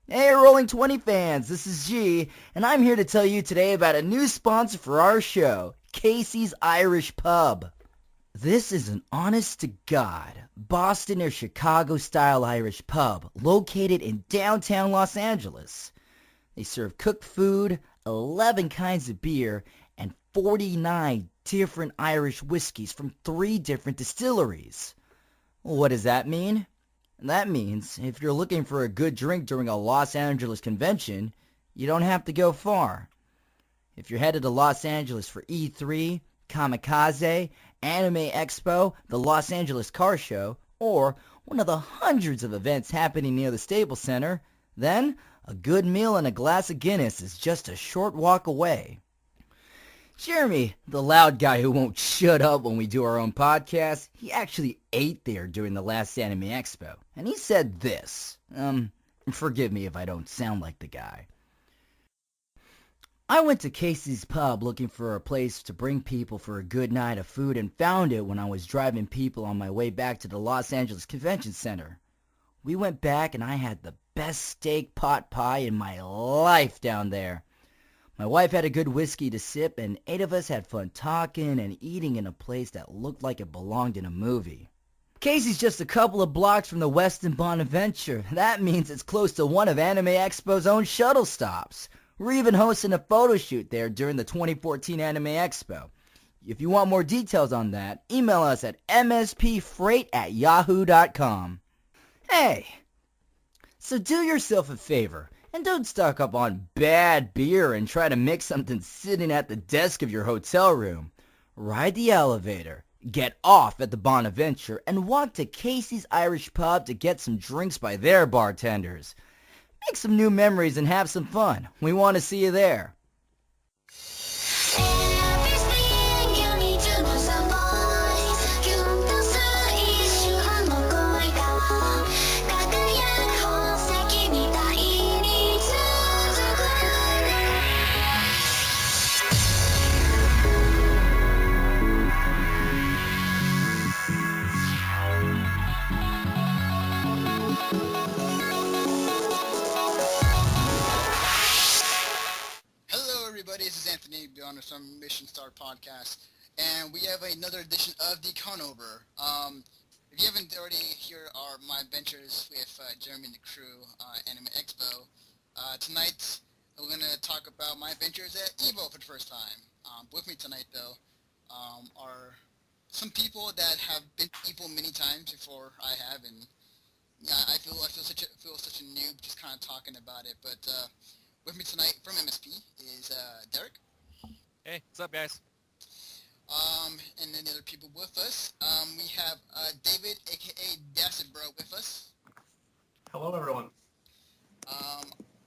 Hey, Rolling 20 fans, this is G, and I'm here to tell you today about a new sponsor for our show, Casey's Irish Pub. This is an honest-to-God Boston or Chicago-style Irish pub located in downtown Los Angeles. They serve cooked food, 11 kinds of beer, and 49 different Irish whiskeys from 3 different distilleries. What does that mean? That means if you're looking for a good drink during a Los Angeles convention, you don't have to go far. If you're headed to Los Angeles for E3, Kamikaze, Anime Expo, the Los Angeles Car Show, or one of the hundreds of events happening near the Staples Center, then a good meal and a glass of Guinness is just a short walk away. Jeremy, the loud guy who won't shut up when we do our own podcast, he actually ate there during the last Anime Expo, and he said this. Forgive me if I don't sound like the guy. I went to Casey's Pub looking for a place to bring people for a good night of food and found it when I was driving people on my way back to the Los Angeles Convention Center. We went back and I had the best steak pot pie in my life down there. My wife had a good whiskey to sip, and 8 of us had fun talking and eating in a place that looked like it belonged in a movie. Casey's just a couple of blocks from the Westin Bonaventure. That means it's close to one of Anime Expo's own shuttle stops. We're even hosting a photo shoot there during the 2014 Anime Expo. If you want more details on that, email us at mspfreight@yahoo.com. Hey, so do yourself a favor. And don't stock up on bad beer and try to mix something sitting at the desk of your hotel room. Ride the elevator, get off at the Bonaventure, and walk to Casey's Irish Pub to get some drinks by their bartenders. Make some new memories and have some fun. We want to see you there. This is Anthony, the owner from Mission Star Podcast, and we have another edition of the Conover. If you haven't already heard my adventures with Jeremy and the crew, Anime Expo, tonight we're going to talk about my adventures at EVO for the first time. With me tonight, though, are some people that have been to EVO many times before I have, and I feel such a noob just kind of talking about it, but with me tonight from MSP is Derrick. Hey, what's up, guys? And then the other people with us, we have David, aka Dacidbro, with us. Hello, everyone.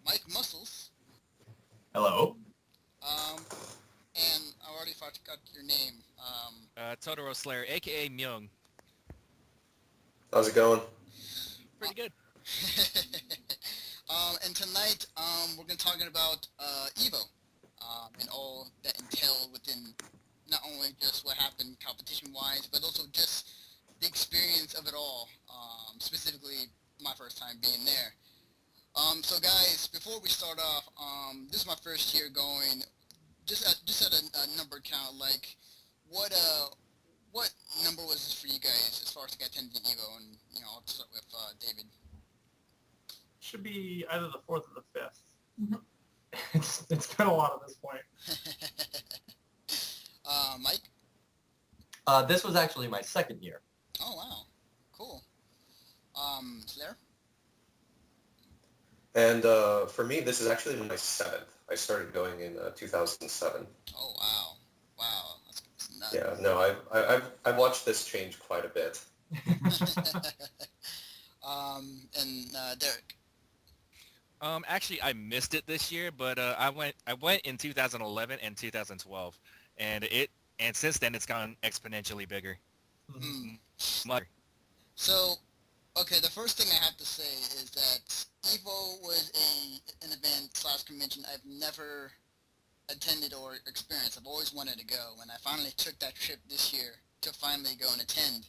Mike Muscles. Hello. And I already forgot your name. Totoro Slayer, aka Myung. How's it going? Pretty good. And tonight, we're going to talk about EVO, and all that entailed within not only just what happened competition-wise, but also just the experience of it all, specifically my first time being there. So guys, before we start off, this is my first year going, just at a number count, like, what number was this for you guys as far as attending EVO? And, I'll start with David. Should be either the 4th or the 5th. It's been a lot at this point. Mike? This was actually my second year. Oh, wow. Cool. Slayer? And for me, this is actually my 7th. I started going in 2007. Oh, wow. Wow. That's nuts. Yeah, no, I've watched this change quite a bit. And Derrick? Actually, I missed it this year, but I went in 2011 and 2012, and since then it's gone exponentially bigger. Mother. So, okay, the first thing I have to say is that EVO was an event / convention I've never attended or experienced. I've always wanted to go, and I finally took that trip this year to finally go and attend.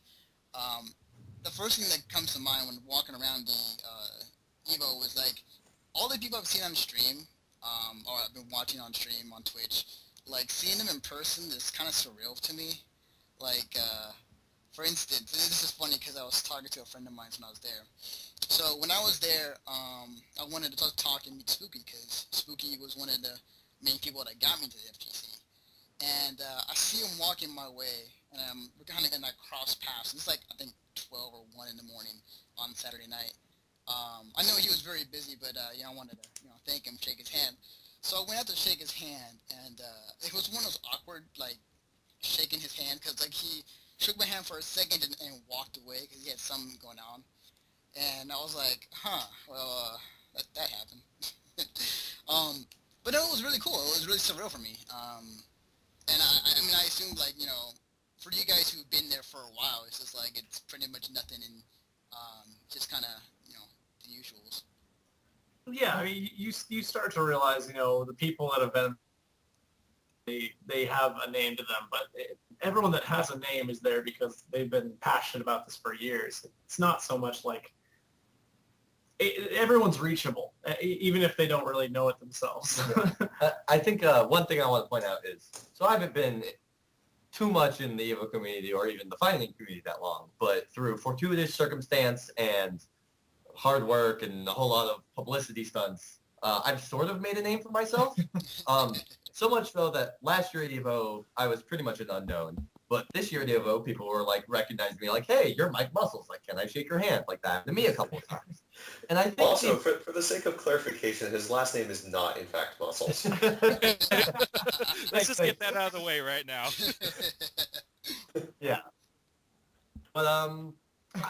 The first thing that comes to mind when walking around the EVO was like all the people I've seen on stream, or I've been watching on stream on Twitch, like seeing them in person is kind of surreal to me. Like, for instance, this is funny because I was talking to a friend of mine when I was there. So when I was there, I wanted to talk and meet Spooky because Spooky was one of the main people that got me to the FGC. And I see him walking my way, and we're kind of in that cross paths. It's like, I think, 12 or 1 in the morning on Saturday night. I know he was very busy, but I wanted to thank him, shake his hand. So I went out to shake his hand, and it was one of those awkward, like, shaking his hand, because like he shook my hand for a second and walked away because he had something going on. And I was like, well, that happened. But no, it was really cool. It was really surreal for me. And I mean, I assumed, like, for you guys who've been there for a while, it's just like, it's pretty much nothing and just kind of, the usuals. Yeah, I mean, you start to realize, the people that have been, they have a name to them, but everyone that has a name is there because they've been passionate about this for years. It's not so much like everyone's reachable, even if they don't really know it themselves. I think one thing I want to point out is, so I haven't been too much in the EVO community or even the fighting community that long, but through fortuitous circumstance and hard work and a whole lot of publicity stunts, I've sort of made a name for myself. So much so that last year at EVO, I was pretty much an unknown. But this year at EVO, people were like recognizing me, like, "Hey, you're Mike Muscles. Like, can I shake your hand?" Like that happened to me a couple of times. And I think Also, for the sake of clarification, his last name is not, in fact, Muscles. Let's just get that out of the way right now. Yeah. But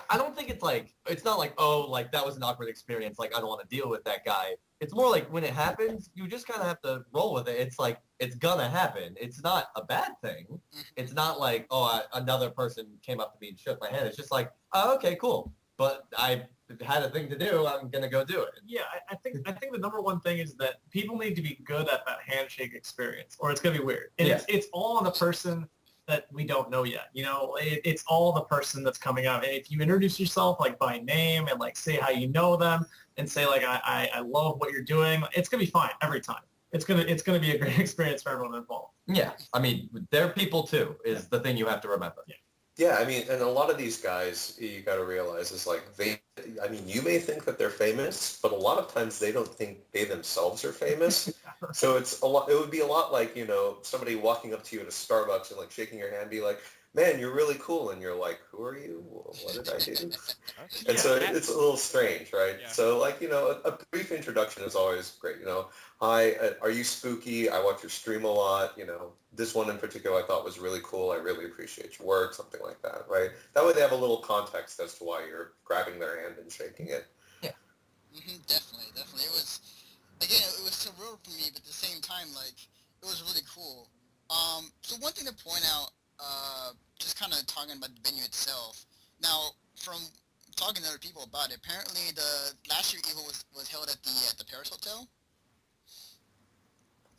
I don't think it's not like, oh, like that was an awkward experience. Like, I don't want to deal with that guy. It's more like when it happens, you just kind of have to roll with it. It's like, it's gonna happen. It's not a bad thing. It's not like, oh, another person came up to me and shook my hand. It's just like, oh, okay, cool. But I had a thing to do. I'm gonna go do it. Yeah, I think the number one thing is that people need to be good at that handshake experience, or it's gonna be weird. And it's all on the person that we don't know yet. It's all the person that's coming out. And if you introduce yourself like by name and like say how you know them and say like I love what you're doing, it's gonna be fine every time. It's gonna be a great experience for everyone involved. Yeah, I mean, they're people too. Is the thing you have to remember. Yeah. Yeah, I mean, and a lot of these guys, you got to realize, is like you may think that they're famous, but a lot of times they don't think they themselves are famous. So it would be a lot like, somebody walking up to you at a Starbucks and like shaking your hand, be like, "Man, you're really cool," and you're like, "Who are you? What did I do?" And so it's a little strange, right? Yeah. So like, a brief introduction is always great. "Hi, are you Spooky? I watch your stream a lot. This one in particular I thought was really cool. I really appreciate your work," something like that, right? That way they have a little context as to why you're grabbing their hand and shaking it. Yeah. Definitely. It was, again, it was surreal for me, but at the same time, like, it was really cool. So one thing to point out, just kind of talking about the venue itself. Now, from talking to other people about it, apparently the last year EVO was held at the Paris Hotel.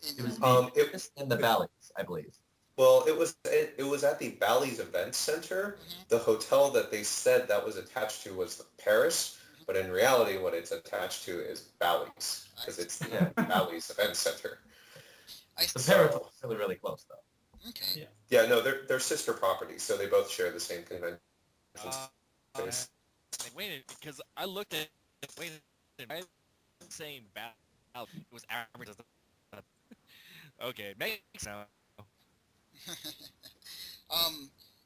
It was in the valleys, I believe. Well, it was at the Bally's Event Center. Mm-hmm. The hotel that they said that was attached to was the Paris, but in reality, what it's attached to is Bally's because it's the Bally's Event Center. The Paris was really, really close, though. Okay. Yeah, no, they're sister properties, so they both share the same convention space. Wait, because I looked at I'm saying it was average. Okay, makes sense.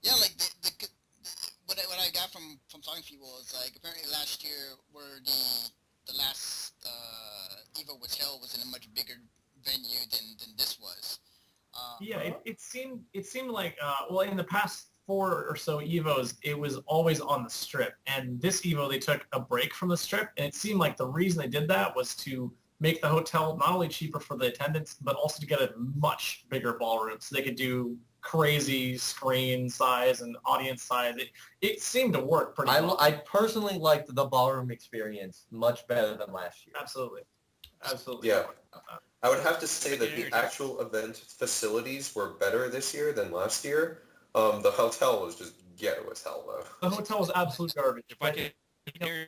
Yeah, like what I got from talking to people is like apparently last year where the last EVO was held was in a much bigger venue than this was. It seemed like in the past 4 or so EVOs it was always on the strip, and this EVO they took a break from the strip, and it seemed like the reason they did that was to make the hotel not only cheaper for the attendants, but also to get a much bigger ballroom so they could do crazy screen size and audience size. It seemed to work pretty well. I personally liked the ballroom experience much better than last year. Absolutely. Yeah. I would have to say that the actual event facilities were better this year than last year. The hotel was just ghetto as hell, though. The hotel was absolute garbage. If I could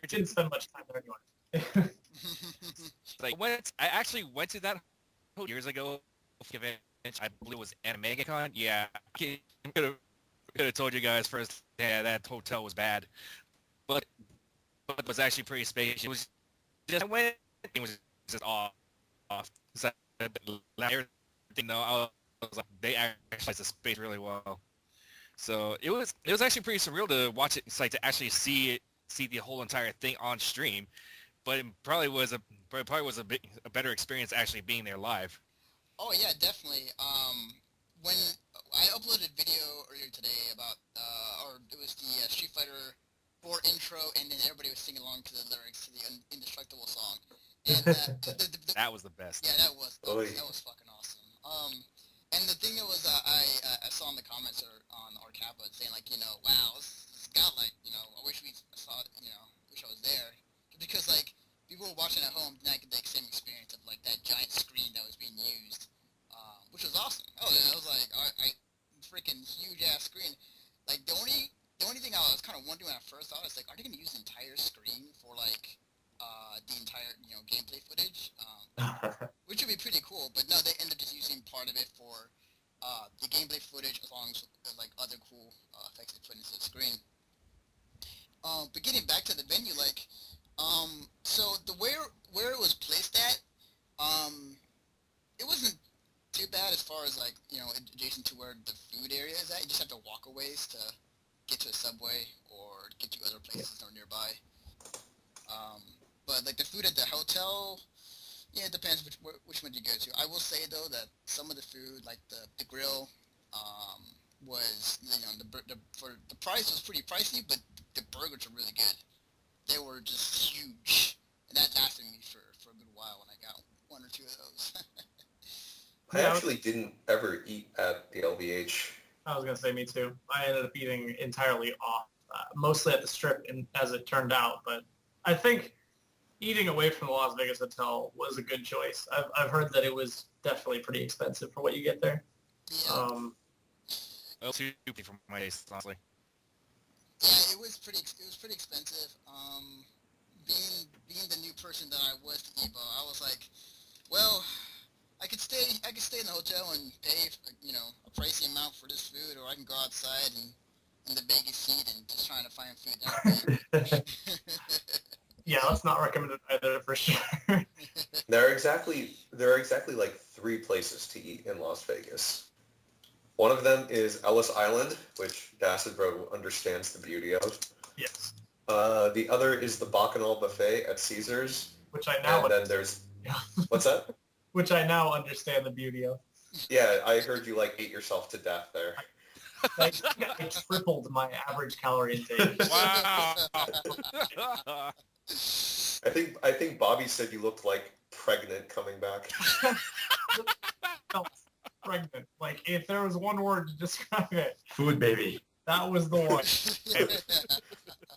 didn't spend much time there anyway. like I actually went to that years ago. Event. I believe it was AnimegaCon. Yeah, I could have told you guys first. Yeah, that hotel was bad, but it was actually pretty spacious. It was just I went. It was just off. So, everything. No, I was like, they actually the space really well. So it was actually pretty surreal to watch it. It's like to actually see the whole entire thing on stream. But it probably was a better experience actually being there live. Oh yeah, definitely. When I uploaded a video earlier today about, or it was the Street Fighter 4 intro, and then everybody was singing along to the lyrics to the Indestructible song. And That was the best. yeah, that was fucking awesome. And the thing that was, I saw in the comments on our Kappa saying like, wow, this got like, I wish we saw it, wish I was there, because like people were watching at home did not get the same experience of like that giant screen that was being used, which was awesome. Oh yeah, I was like, I freaking huge ass screen. Like the only thing I was kind of wondering when I first saw it is like, are they gonna use the entire screen for like the entire gameplay footage? Which would be pretty cool, but no, they ended up just using part of it for the gameplay footage as long as like other cool effects they put into the screen. But getting back to the venue, like, so the where it was placed at, it wasn't too bad as far as like adjacent to where the food area is at. You just have to walk a ways to get to a Subway or get to other places that are nearby. But like the food at the hotel, yeah, it depends which one you go to. I will say though that some of the food, like the grill, was for the price was pretty pricey, but the burgers are really good. They were just huge, and that lasted me for a good while when I got one or two of those. I actually didn't ever eat at the LVH. I was gonna say me too. I ended up eating entirely off, mostly at the Strip, and as it turned out. But I think eating away from the Las Vegas hotel was a good choice. I've heard that it was definitely pretty expensive for what you get there. Yeah. Well, too cheap for my taste, honestly. Yeah, it was pretty expensive. Being the new person that I was to EVO, I was like, well, I could stay in the hotel and pay a pricey amount for this food, or I can go outside and in the Vegas seat and just trying to find food that way. Yeah, let's not recommend it either for sure. There are exactly like 3 places to eat in Las Vegas. One of them is Ellis Island, which Dacidbro understands the beauty of. Yes. The other is the Bacchanal Buffet at Caesars. Which I now... And then there's... What's that? Which I now understand the beauty of. Yeah, I heard you ate yourself to death there. I tripled my average calorie intake. Wow. I think Bobby said you looked like pregnant coming back. Felt pregnant. Like, if there was one word to describe it, Food baby. that was the one.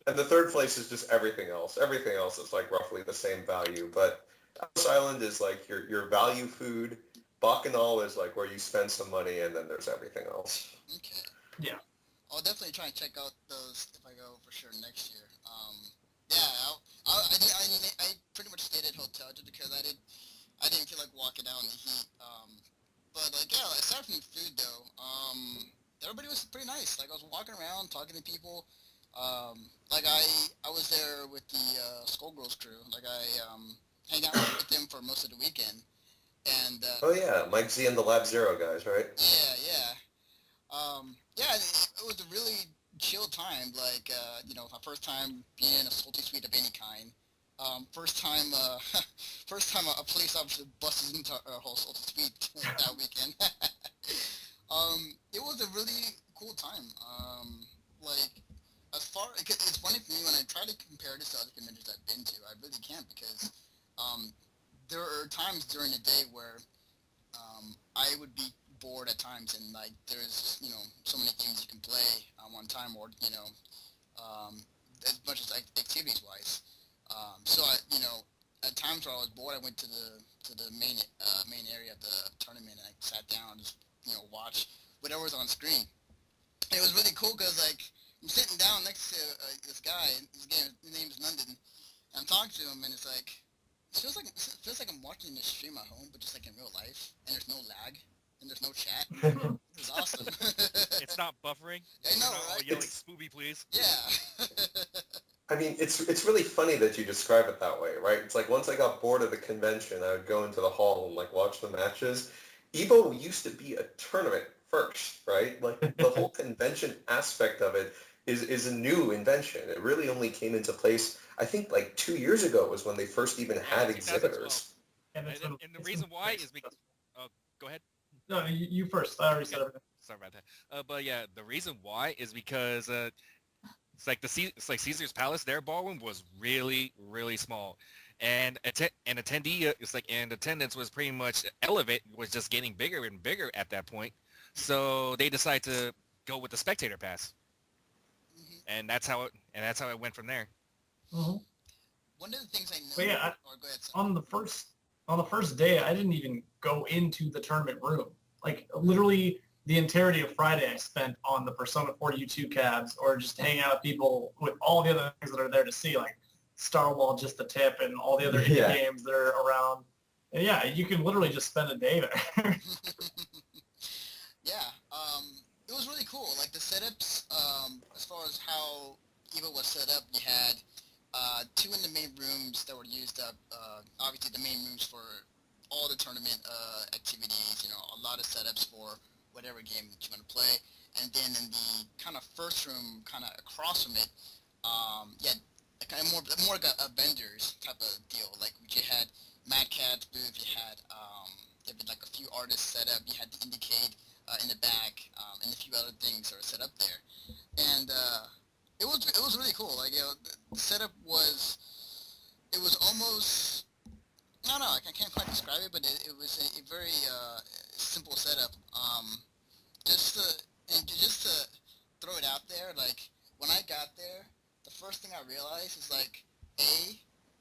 And the third place is just everything else. Everything else is roughly the same value, but Ellis Island is your value food. Bacchanal is where you spend some money, and then there's everything else. Okay. Yeah. I'll definitely try and check out those if I go for sure next year. Yeah, I pretty much stayed at hotel just because I didn't feel like walking out in the heat. But aside from the food though, everybody was pretty nice. Like I was walking around talking to people. I was there with the Skullgirls crew. Like I hang out with them for most of the weekend. And Oh yeah, Mike Z and the Lab Zero guys, right? yeah. It was a really chill time. My first time being in a salty suite of any kind. First time a police officer busted into our whole salty suite that weekend. It was a really cool time. It's funny for me when I try to compare this to other conventions I've been to. I really can't because there are times during the day where I would be bored at times, and there's so many games you can play one time, or as much as activities wise. So at times where I was bored, I went to the main area of the tournament, and I sat down and just watch whatever was on screen. And it was really cool because I'm sitting down next to this guy, and his name is London, and I'm talking to him, and it's it feels like I'm watching the stream at home, but just like in real life, and there's no lag, and there's no chat. This is awesome. It's not buffering. I know, You're not all right? yelling, "Spoopy, please." Yeah. I mean, it's really funny that you describe it that way, right? It's like once I got bored of the convention, I would go into the hall and like watch the matches. EVO used to be a tournament first, right? Like the whole convention aspect of it is a new invention. It really only came into place, I think, like 2 years ago was when they first even had 2012. exhibitors. And the reason why is because... go ahead. No, you first. I already said everything. Sorry about that. But yeah, the reason why is because it's like Caesar's Palace. Their ballroom was really, really small, and and attendance was pretty much was just getting bigger and bigger at that point. So they decided to go with the spectator pass, Mhm. and that's how it went from there. Mhm. One of the things I know. But yeah, Go ahead. Sam. on the first day, I didn't even go into the tournament room. Like literally the entirety of Friday I spent on the Persona 4 YouTube cabs or just hanging out with people with all the other things that are there to see, like Star Wall, Just the Tip, and all the other indie Yeah. games that are around. And yeah, you can literally just spend a day there. Yeah, it was really cool. Like the setups, as far as how EVO was set up, you had two in the main rooms that were used up. Obviously, the main rooms for all the tournament activities. You know, a lot of setups for whatever game that you want to play. And then in the kind of first room, kind of across from it, you had kind of more like a vendors type of deal. Like you had Mad Cat's booth, you had there had like a few artists set up. You had the Indicate in the back, and a few other things that are set up there. And it was really cool. Like the setup was almost, I don't know, I can't quite describe it, but it was a very simple setup. Just to throw it out there, like when I got there, the first thing I realized is like,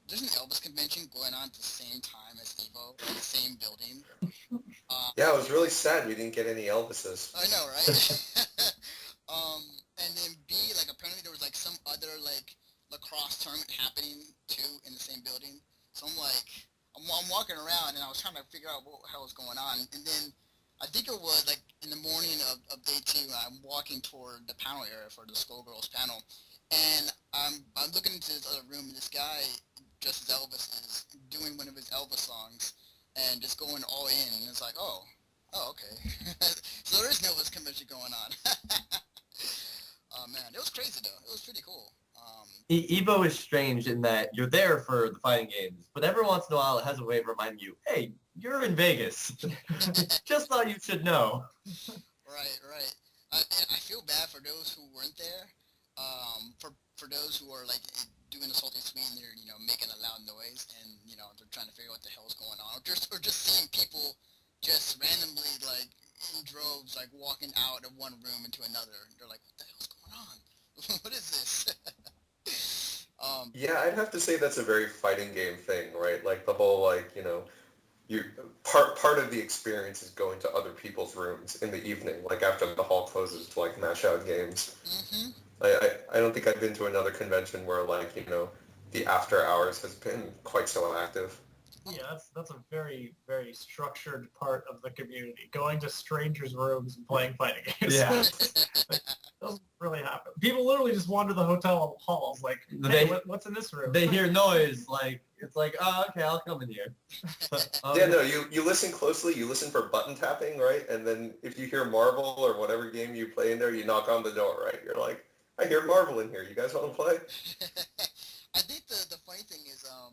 there's an Elvis convention going on at the same time as EVO in the same building. Yeah, it was really sad we didn't get any Elvises. I know, right? And then B, like apparently there was like some other like lacrosse tournament happening too in the same building. So I'm like, I'm walking around and I was trying to figure out what the hell was going on. And then I think it was like in the morning of day 2, I'm walking toward the panel area for the Skullgirls panel, and I'm looking into this other room, and this guy dressed as Elvis is doing one of his Elvis songs and just going all in. And it's like, oh, okay. So there is no Elvis convention going on. Oh man, it was crazy though. It was pretty cool. EVO is strange in that you're there for the fighting games, but every once in a while it has a way of reminding you, hey, you're in Vegas. Just thought you should know. Right. I feel bad for those who weren't there. For those who are like doing the salty sweet and they're making a loud noise and they're trying to figure out what the hell's going on, or just seeing people just randomly like in droves like walking out of one room into another. They're like, what the hell's going on? What is this? Yeah, I'd have to say that's a very fighting game thing, right? Like the whole you part of the experience is going to other people's rooms in the evening, like after the hall closes to like mash out games. Mm-hmm. I don't think I've been to another convention where like the after hours has been quite so active. Yeah, that's a very, very structured part of the community. Going to strangers' rooms and playing fighting games. Yeah. Like, doesn't really happen. People literally just wander the hotel halls like, hey, what's in this room? They hear noise, like, it's like, oh, okay, I'll come in here. Yeah, no, you listen closely, you listen for button tapping, right? And then if you hear Marvel or whatever game you play in there, you knock on the door, right? You're like, I hear Marvel in here. You guys want to play? I think the funny thing is, I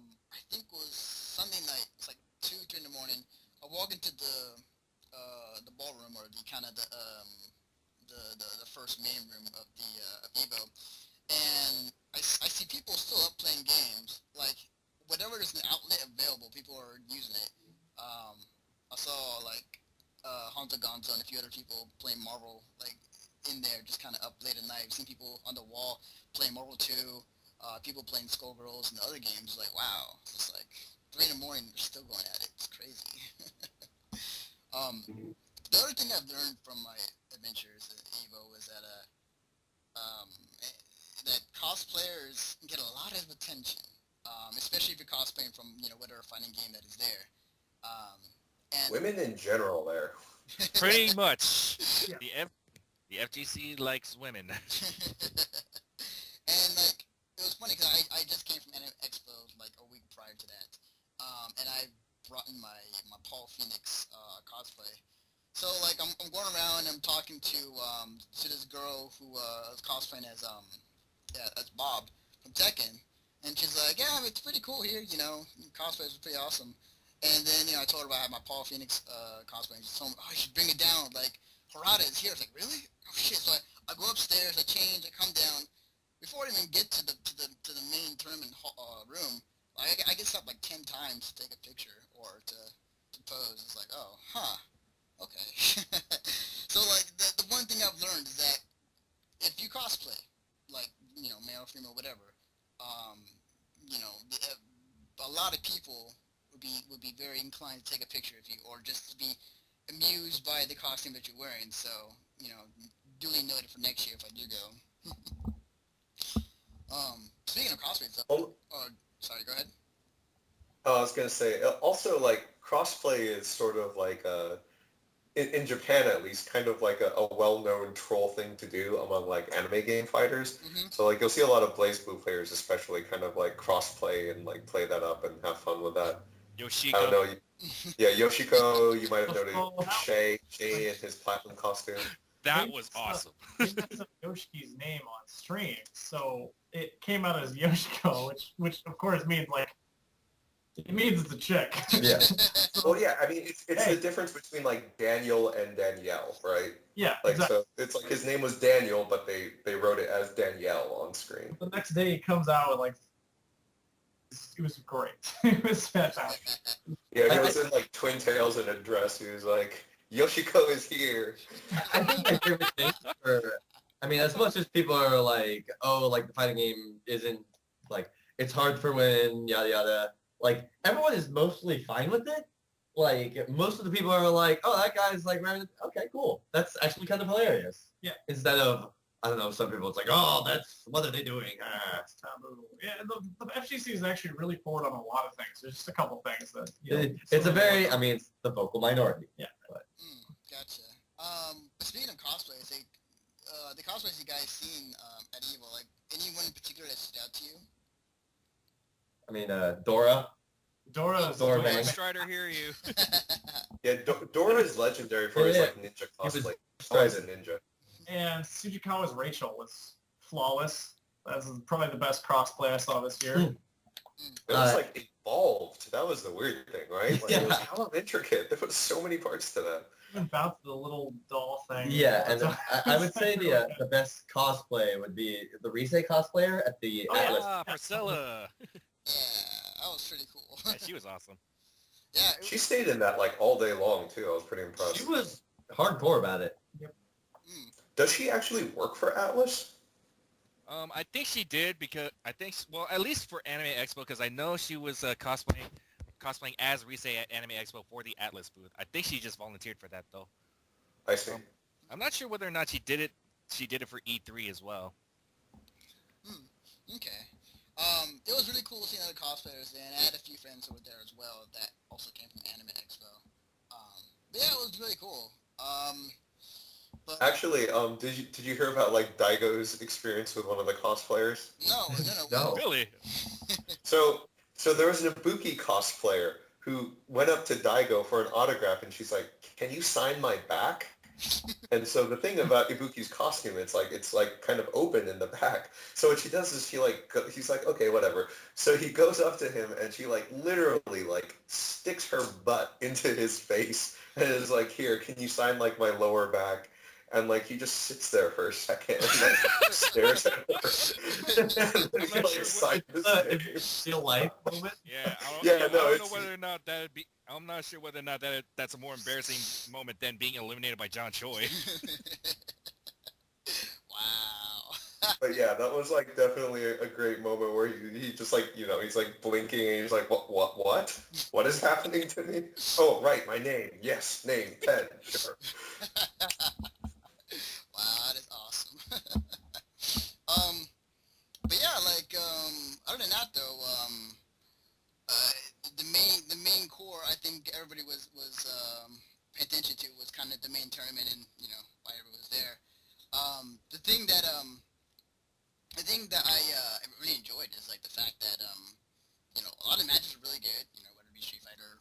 think it was Sunday night. It's like 2, 3 in the morning. I walk into the ballroom or the kind of the first main room of the of EVO, and I see people still up playing games. Like whatever there's an outlet available, people are using it. I saw like Hunter Gonzo and a few other people playing Marvel like in there, just kind of up late at night. I've seen people on the wall playing Marvel 2. People playing Skullgirls and other games. Like wow, it's just like 3 in the morning. They're still going at it. It's crazy. The other thing I've learned from my adventures at EVO is that cosplayers get a lot of attention. especially if you're cosplaying from whatever fighting game that is there. And Women in general there. Pretty much. Yeah. The FGC likes women. And like it was funny because I just came from Anime Expo like a week prior to that, and I brought in my Paul Phoenix cosplay. So like I'm going around and I'm talking to this girl who was cosplaying as Bob from Tekken, and she's like, yeah, it's pretty cool here, cosplay is pretty awesome. And then I told her about my Paul Phoenix cosplay, and she told me, oh, you should bring it down, like Harada is here. I was like, really? Oh shit! So I go upstairs, I change, I come down. Before I even get to the main tournament room, I get stopped like 10 times to take a picture or to pose. It's like, oh, huh, okay. So like the one thing I've learned is that if you cosplay, like male, female, whatever, a lot of people would be very inclined to take a picture of you or just to be amused by the costume that you're wearing. So duly noted for next year if I do go. Speaking of cosplays, sorry, go ahead. I was gonna say also like crossplay is sort of like in Japan at least kind of like a well-known troll thing to do among like anime game fighters. Mm-hmm. So like you'll see a lot of BlazBlue players especially kind of like crossplay and like play that up and have fun with that. Yoshiko. I don't know. Yeah, Yoshiko. You might have noted Shay in his platinum costume. That was awesome. They messed up Yoshiki's name on stream, so it came out as Yoshiko, which of course means like it means it's a chick. Yeah. Well, yeah. I mean, it's the difference between like Daniel and Danielle, right? Yeah. Like exactly. so, it's like his name was Daniel, but they wrote it as Danielle on screen. The next day he comes out with like it was great. It was fantastic. Yeah, he was in like twin tails in a dress. He was like, Yoshiko is here. I think my favorite thing as much as people are like, oh, like the fighting game isn't like it's hard for women, yada yada. Like everyone is mostly fine with it. Like most of the people are like, oh, that guy's like, okay, cool. That's actually kind of hilarious. Yeah. Instead of I don't know, some people it's like, oh, what are they doing? It's taboo. Yeah, the FGC is actually really forward on a lot of things. There's just a couple things that it's a very, it's the vocal minority. Yeah. But. Gotcha. But speaking of cosplays, the cosplays you guys seen at EVO, like anyone in particular that stood out to you? Dora. Dora Man. Strider, hear you. Yeah, Dora is legendary for his like ninja cosplay. He's a ninja. And Tsujikawa's Rachel was flawless. That's probably the best crossplay I saw this year. It was like evolved. That was the weird thing, right? Like, it was hella intricate. There was so many parts to that. Even about the little doll thing. Yeah, and I would say the best cosplay would be the Rise cosplayer at the Atlas. Priscilla. Yeah, that was pretty cool. Yeah, she was awesome. Yeah, She stayed in that like all day long too. I was pretty impressed. She was hardcore about it. Does she actually work for Atlas? I think she did because at least for Anime Expo, because I know she was cosplaying as Rise at Anime Expo for the Atlas booth. I think she just volunteered for that though. I see. I'm not sure whether or not she did it. She did it for E3 as well. Okay. It was really cool seeing other cosplayers there, and I had a few friends who were there as well that also came from Anime Expo. But yeah, it was really cool. But Actually, did you hear about like Daigo's experience with one of the cosplayers? No. Really? So there was an Ibuki cosplayer who went up to Daigo for an autograph, and she's like, "Can you sign my back?" And so the thing about Ibuki's costume, it's like kind of open in the back. So what she does is he's like, okay, whatever. So he goes up to him and she like literally like sticks her butt into his face and is like, here, can you sign like my lower back? And like he just sits there for a second and like stares at her. And then he like signs his name. Real life moment. Yeah. Yeah, I no, don't know whether or not I'm not sure whether or not that's a more embarrassing moment than being eliminated by John Choi. Wow. But yeah, that was like definitely a great moment where he just like, he's like blinking and he's like, what is happening to me? Oh, right, my name. Yes, name, pen, sure. Wow, that is awesome. But yeah, like, Other than that, though, the main core I think everybody was paying attention to was kind of the main tournament, and why everyone was there. The thing that I really enjoyed is like the fact that a lot of the matches are really good. Whether it be Street Fighter,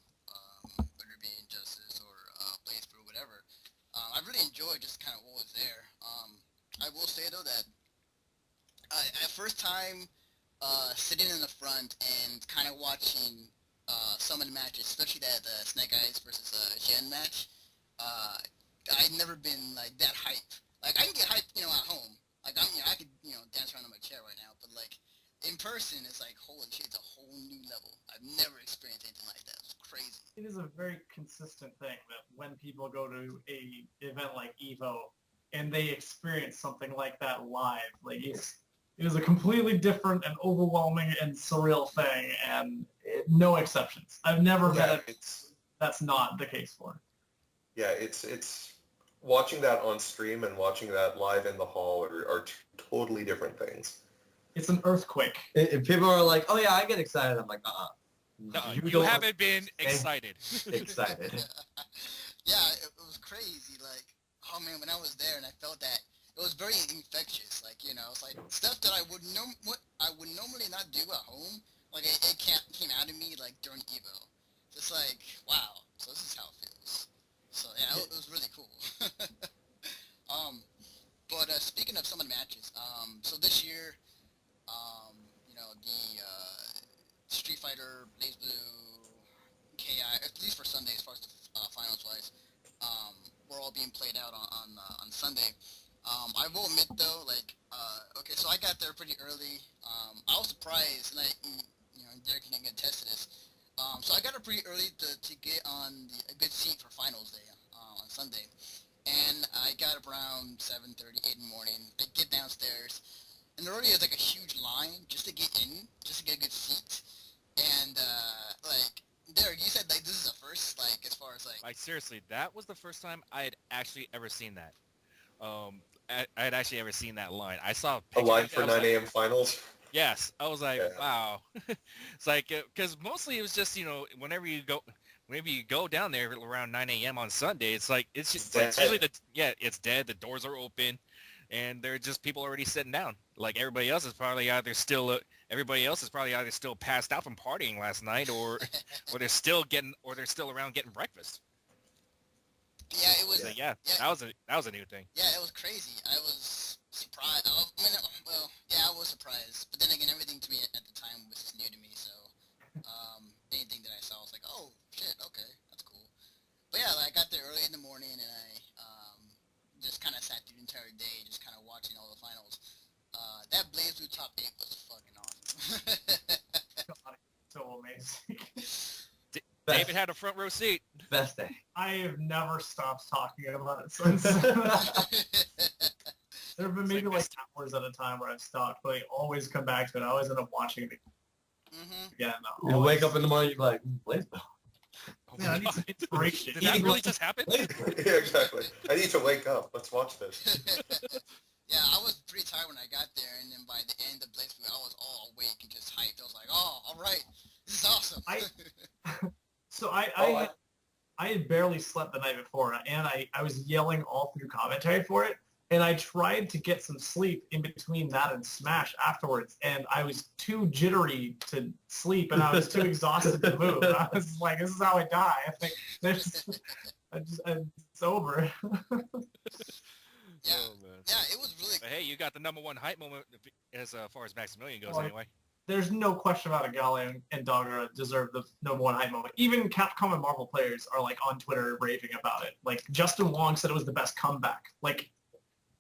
whether it be Injustice or Blaze or whatever. I really enjoyed just kind of what was there. I will say though that at first time sitting in the front and kind of watching some of the matches, especially that Snake Eyes versus Shen match, I'd never been like that hype. Like I can get hyped, at home. Like I could, dance around in my chair right now. But like in person, it's like holy shit, it's a whole new level. I've never experienced anything like that. It's crazy. It is a very consistent thing that when people go to a event like EVO and they experience something like that live, like it is a completely different and overwhelming and surreal thing, and no exceptions. I've never met that's not the case for. Yeah, it's watching that on stream and watching that live in the hall are two totally different things. It's an earthquake. If people are like, "Oh yeah, I get excited," I'm like, No, you haven't been excited. Excited. Yeah, it was crazy. Like, oh man, when I was there and I felt that it was very infectious. Like, it's like stuff that I would normally not do at home. Like, it came out of me like during EVO. Just like, wow. So this is how it feels. So yeah, it was really cool. But speaking of some of the matches, so this year, the Street Fighter, Blaze Blue, KI, at least for Sunday, as far as the finals wise, were all being played out on Sunday. I will admit though, like, okay, so I got there pretty early. I was surprised, and Derrick can attest to this. So I got there pretty early to get on a good seat for finals day on Sunday. And I got up around 7:30, 8 in the morning. I get downstairs, and there already is like a huge line just to get in, just to get a good seat. And like, Derrick, you said like this is a first, like as far as like Seriously, that was the first time I had actually ever seen that. I had actually ever seen that line. I saw A line for 9 a.m. finals. Yes, I was like, Yeah. wow. It's like because mostly it was just whenever you go down there around 9 a.m. on Sunday, it's like it's just like, usually it's dead. The doors are open, and there are just people already sitting down. Like everybody else is probably either still passed out from partying last night, or they're still around getting breakfast. yeah, it was. So, yeah, that was a new thing. Yeah, it was crazy. I was surprised. I was surprised. But then again, everything to me at the time was just new to me. So anything that I saw, I was like, oh shit, okay, that's cool. But yeah, like, I got there early in the morning, and I just kind of sat through the entire day, just kind of watching all the finals. That Blaze Blue top 8 was fucking awesome. God, it's so amazing. David had a front row seat. Best day. I have never stopped talking about it since. There have been maybe like hours at a time where I've stopped, but I always come back to it. I always end up watching it again. You wake up in the morning, you're like, Blaze Blue. Oh Man, my I need God. some inspiration. Did that really just happen? Yeah, exactly. I need to wake up. Let's watch this. Yeah, I was pretty tired when I got there, and then by the end of Blaze Blue, I was all awake and just hyped. I was like, oh, all right, this is awesome. So I had barely slept the night before, and I was yelling all through commentary for it, and I tried to get some sleep in between that and Smash afterwards, and I was too jittery to sleep, and I was too exhausted to move. I was like, this is how I die. I think it's over. Yeah, Oh, man. yeah, it was really But hey, you got the #1 hype moment as far as Maximilian goes, Well, anyway. There's no question about it. Gale and Dogger deserve the #1 hype moment. Even Capcom and Marvel players are like on Twitter raving about it. Like Justin Wong said it was the best comeback. Like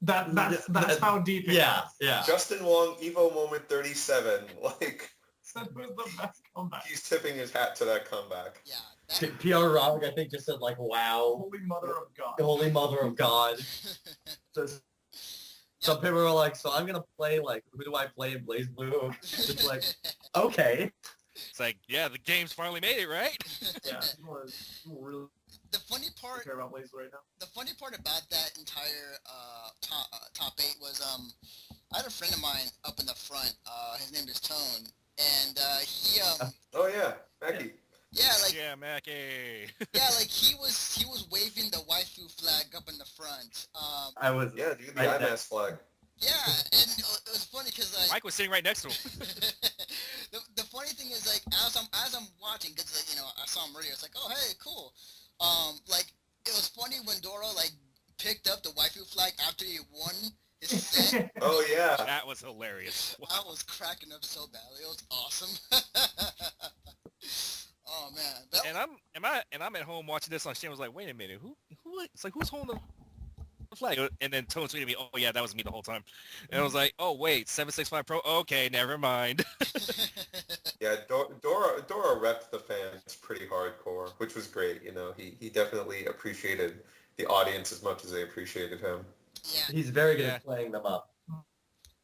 that's how deep it Yeah, is. yeah. Justin Wong, EVO moment 37. Like, Said it was the best comeback. he's tipping his hat to that comeback. yeah. That, PR Rock, I think, just said like, wow, Holy mother of God. holy mother of God. Some people are like, so I'm gonna play, like, who do I play in Blaze Blue? It's like, okay. It's like, yeah, the game's finally made it, right? Yeah, people really the funny part care about Blaze right now. the funny part about that entire top 8 was I had a friend of mine up in the front. His name is Tone, and he Oh yeah, Mackie. yeah, like Yeah, Mackie. yeah, like he was waving the waifu flag up in the front. I was Yeah, dude, the right there. IMAX flag. Yeah, and it was funny because like Mike was sitting right next to him. the funny thing is like as I'm watching because like, I saw him earlier. It's like, oh hey, cool. Like it was funny when Dora like picked up the waifu flag after he won his set. Oh yeah. That was hilarious. I was cracking up so badly. It was awesome. Oh man. I'm at home watching this on stream. I was like, wait a minute, who? It's like who's holding the flag? And then Tone tweeted me, oh yeah, that was me the whole time. And I was like, oh wait, 765 Pro. Okay, never mind. Yeah, Dora repped the fans pretty hardcore, which was great. He definitely appreciated the audience as much as they appreciated him. Yeah, He's very good Yeah. at playing them up.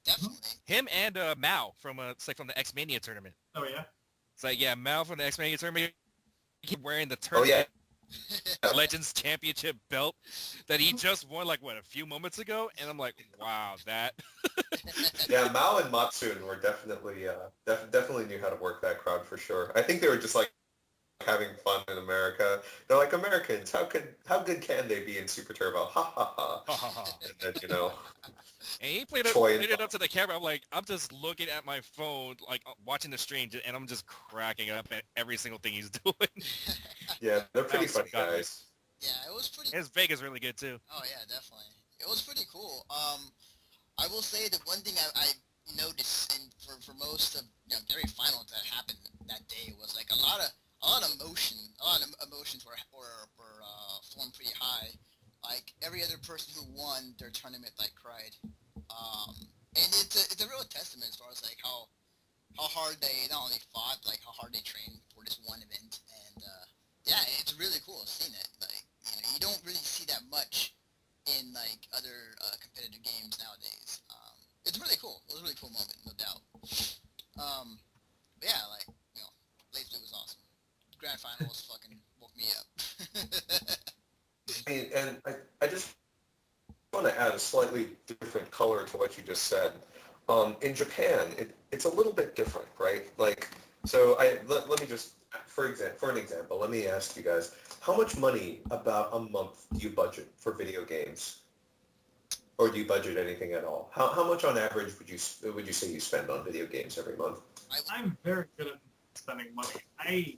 definitely. Him and Mao from it's like from the X Mania tournament. Oh yeah. It's like yeah, Mao from the X Mania tournament. He wearing the Oh yeah. tournament Legends Championship belt that he just won like a few moments ago, and I'm like, wow, that. Yeah, Mao and Matsun were definitely definitely knew how to work that crowd for sure. I think they were just like having fun in America. They're like, Americans, how good can they be in Super Turbo? Ha ha ha. And then And he played it up to the camera. I'm just looking at my phone, like watching the stream, and I'm just cracking up at every single thing he's doing. yeah, they're pretty was funny godly. guys. Yeah, it was pretty. His Vega's really good too. Oh yeah, definitely. It was pretty cool. I will say the one thing I noticed, and for most of every final that happened that day was like a lot of emotions were flowing pretty high. Like every other person who won their tournament like cried. And it's a real testament as far as like how hard they not only fought, like how hard they trained for this one event, and yeah, it's really cool seeing it. Like you don't really see that much in like other competitive games nowadays. It's really cool. It was a really cool moment, no doubt. But yeah, like Blaze Blue was awesome. Grand finals fucking woke me up. I mean, and I just want to add a slightly different color to what you just said. In Japan, it's a little bit different, right? Like, so let me just, for an example, let me ask you guys, how much money about a month do you budget for video games? Or do you budget anything at all? How much on average would you say you spend on video games every month? I'm very good at spending money. I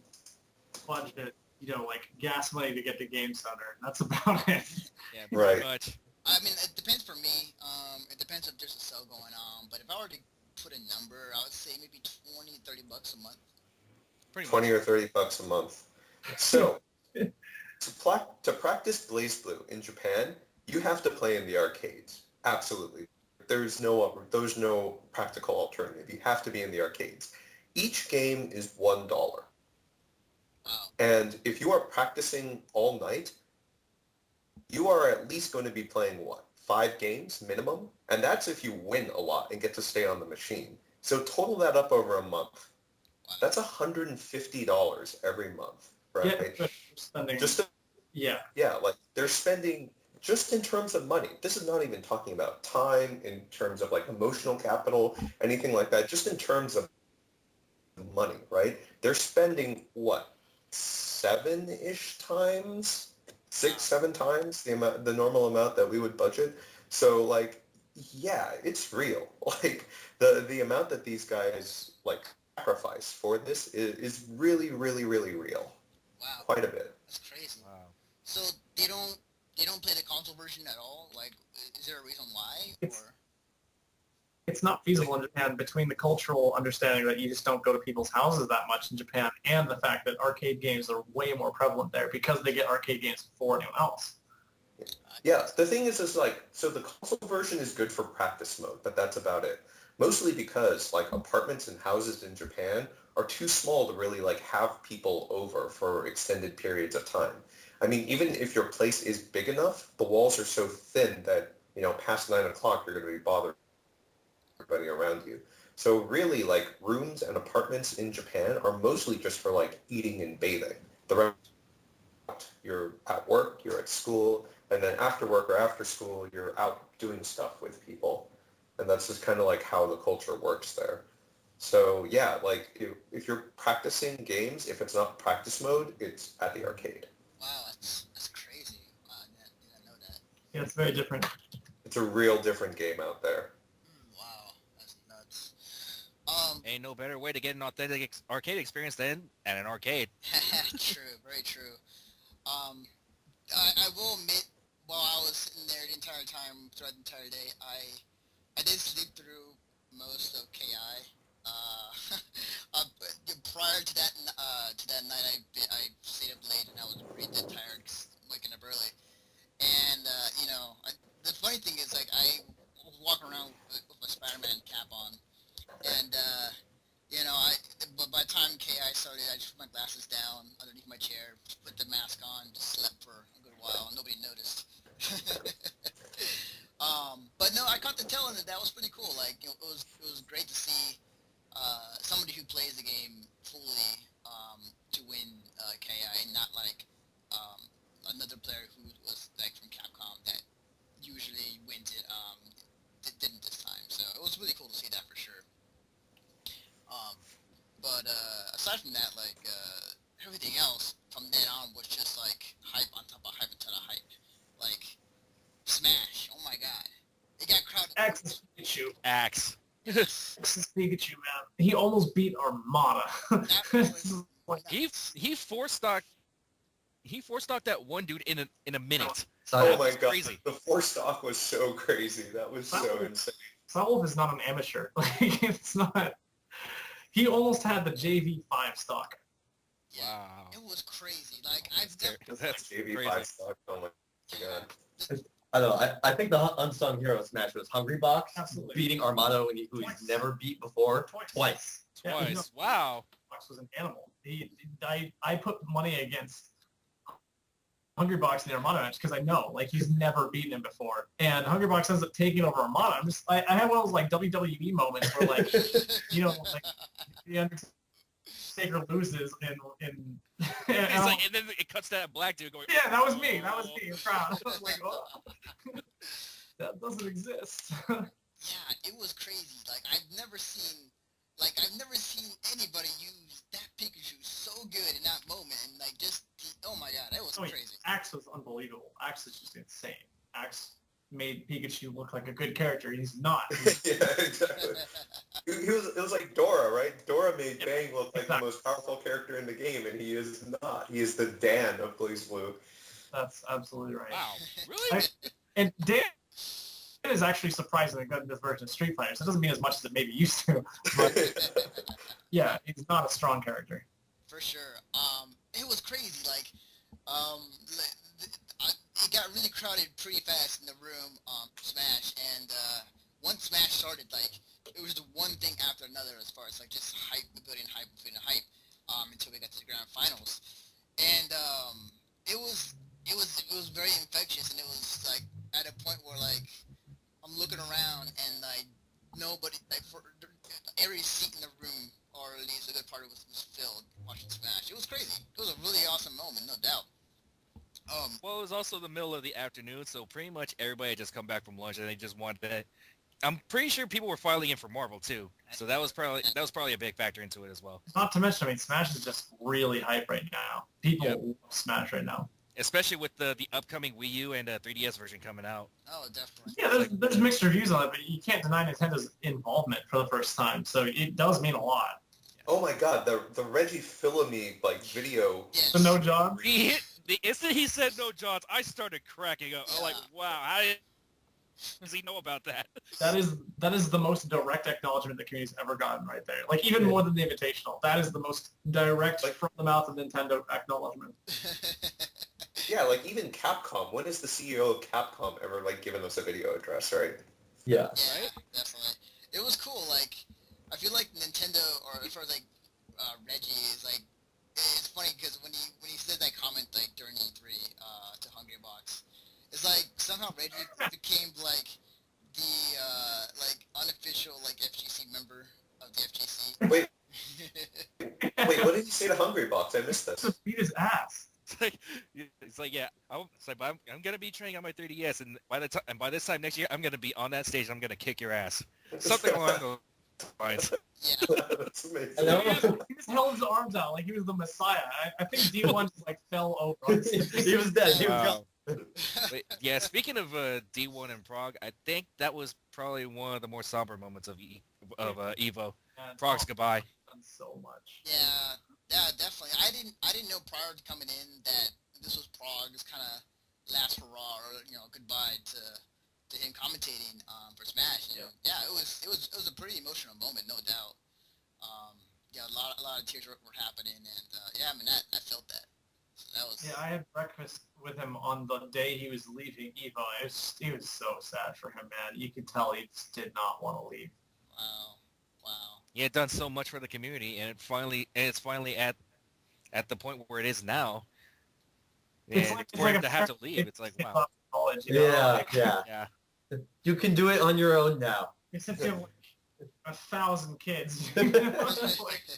budget, like gas money to get to Game Center. And that's about it. Yeah, Right. pretty much. I mean, it depends for me. It depends if there's a sale going on. But if I were to put a number, I would say maybe $20-$30 a month. Pretty 20 much. or 30 bucks a month. So, to practice Blaze Blue in Japan, you have to play in the arcades. Absolutely. There's no practical alternative. You have to be in the arcades. Each game is $1. Wow. And if you are practicing all night, you are at least going to be playing, 5 games minimum? And that's if you win a lot and get to stay on the machine. So total that up over a month. Wow. That's $150 every month, right? Yeah, spending. Yeah, like they're spending, just in terms of money. This is not even talking about time, in terms of like emotional capital, anything like that. Just in terms of money, right? They're spending, 7-ish times? 6-7 times the normal amount that we would budget. So like, yeah, it's real. Like the amount that these guys like sacrifice for this is really, really, really real. Wow. Quite a bit. That's crazy. Wow. So they don't play the console version at all? Like, is there a reason why? It's not feasible in Japan between the cultural understanding that you just don't go to people's houses that much in Japan and the fact that arcade games are way more prevalent there because they get arcade games before anyone else. Yeah, the thing is like, so the console version is good for practice mode, but that's about it. Mostly because like apartments and houses in Japan are too small to really like have people over for extended periods of time. I mean, even if your place is big enough, the walls are so thin that, past 9 o'clock, you're going to be bothering everybody around you. So really, like, rooms and apartments in Japan are mostly just for, like, eating and bathing. The rest, you're at work, you're at school, and then after work or after school, you're out doing stuff with people. And that's just kind of like how the culture works there. So yeah, like if you're practicing games, if it's not practice mode, it's at the arcade. Wow, that's crazy. Wow, I didn't know that. Yeah, it's very different. It's a real different game out there. Wow, that's nuts. Ain't no better way to get an authentic arcade experience than at an arcade. True, very true. Um, I will admit, while I was sitting there the entire time, throughout the entire day, I did sleep through most of KI. But prior to that night, I stayed up late and I was pretty dead tired, 'cause waking up early. And the funny thing is, like, I was walking around with my Spider-Man cap on, and but by the time KI started, I just put my glasses down underneath my chair, put the mask on, just slept for a good while, and nobody noticed. But no, I caught the tail end of that. Was pretty cool. Like, it was great to see somebody who plays the game fully to win KI, and not like another player who was like from Capcom that usually wins it. Didn't this time, so it was really cool to see that for sure. But aside from that, like everything else from then on was just like hype on top of hype on top of hype. Like Smash, oh my god, it got crowded. Axis Pikachu. Axe. Axis Pikachu, man. He almost beat Armada. That was He force stocked that one dude in a minute. Oh my That's god, crazy. the 4-stock was so crazy. That was so insane. Silwolf is not an amateur. Like, it's not. He almost had the JV 5 stock. Yeah, Wow. it was crazy. Like I've never. That's JV crazy. 5 stock. Oh my god. I don't know. I think the unsung hero of Smash was Hungry Box Absolutely. beating Armado, who he's Twice. never beat before. Twice. Yeah, Twice. Wow. Box was an animal. I put money against Hungry Box in the Armada match because I know, like, he's never beaten him before. And Hungry Box ends up taking over Armada. I had one of those, like, WWE moments where, like, like, the Undertaker loses and And then it cuts to that black dude going, yeah, that was me. That was me. Proud. I was like, oh, that doesn't exist. Yeah, it was crazy. Like I've never seen anybody use that Pikachu so good in that moment, and like just oh my god, it was crazy. Axe was unbelievable. Axe is just insane. Axe made Pikachu look like a good character. He's not. Yeah, exactly. It was like Dora, right? Dora made Bang look like the most powerful character in the game, and he is not. He is the Dan of BlazBlue. That's absolutely right. wow, really? And Dan is actually surprisingly good in this version of Street Fighter. So it doesn't mean as much as it maybe used to. But yeah, he's not a strong character. For sure. It was crazy. Like, it got really crowded pretty fast in the room. Smash, and once Smash started, like, it was the one thing after another as far as like just hype, building hype, until we got to the grand finals, and it was very infectious, and it was like at a point where like I'm looking around and like nobody, like for every seat in the room, or at least a good part of it was filled watching Smash. It was crazy. It was a really awesome moment, no doubt. Well, it was also the middle of the afternoon, so pretty much everybody had just come back from lunch and they just wanted to. I'm pretty sure people were filing in for Marvel too, so that was probably a big factor into it as well. Not to mention, I mean, Smash is just really hype right now. People love Smash right now. Especially with the upcoming Wii U and 3DS version coming out. Oh, definitely. Yeah, there's mixed reviews on it, but you can't deny Nintendo's involvement for the first time. So it does mean a lot. Oh my god, the Reggie Fils-Aimé like video. Yes. So no job. The instant he said no Johns, I started cracking up. I'm like, wow, how does he know about that? That is the most direct acknowledgement the community's ever gotten right there. Like, even more than the Invitational. That is the most direct, from the mouth of Nintendo acknowledgement. Yeah, like even Capcom. When has the CEO of Capcom ever like given us a video address, right? Yeah. Yeah, definitely. It was cool. Like, I feel like Nintendo, or as far as like Reggie, is like, it's funny because when he said that comment like during E3 to Hungry Box, it's like somehow Reggie became like the like unofficial like FGC member of the FGC. Wait, what did you say to Hungry Box? I missed this. Just beat his ass. It's like yeah, I'm gonna be training on my 3DS, and by this time next year, I'm gonna be on that stage. I'm gonna kick your ass. Something along those Fines. Yeah. That's amazing. I know. He just held his arms out like he was the Messiah. I think D1 just like fell over. He was dead. He was Wow. gone. Wait, yeah, speaking of D1 in Prague, I think that was probably one of the more somber moments of EVO. And, Prague's goodbye. done so much. Yeah, definitely. I didn't know prior to coming in that this was Prague's kind of last hurrah or goodbye to him commentating for Smash. And, yeah, it was a pretty emotional moment, no doubt. Yeah, a lot of tears were happening, and yeah, I mean I felt that. So that was. Yeah, I had breakfast with him on the day he was leaving EVO. It was so sad for him, man. You could tell he just did not want to leave. Wow. He had done so much for the community, and it's finally at the point where it is now. And for him to have to leave, it's like, wow. College, Yeah. Yeah. You can do it on your own now. Except you have like 1,000 kids.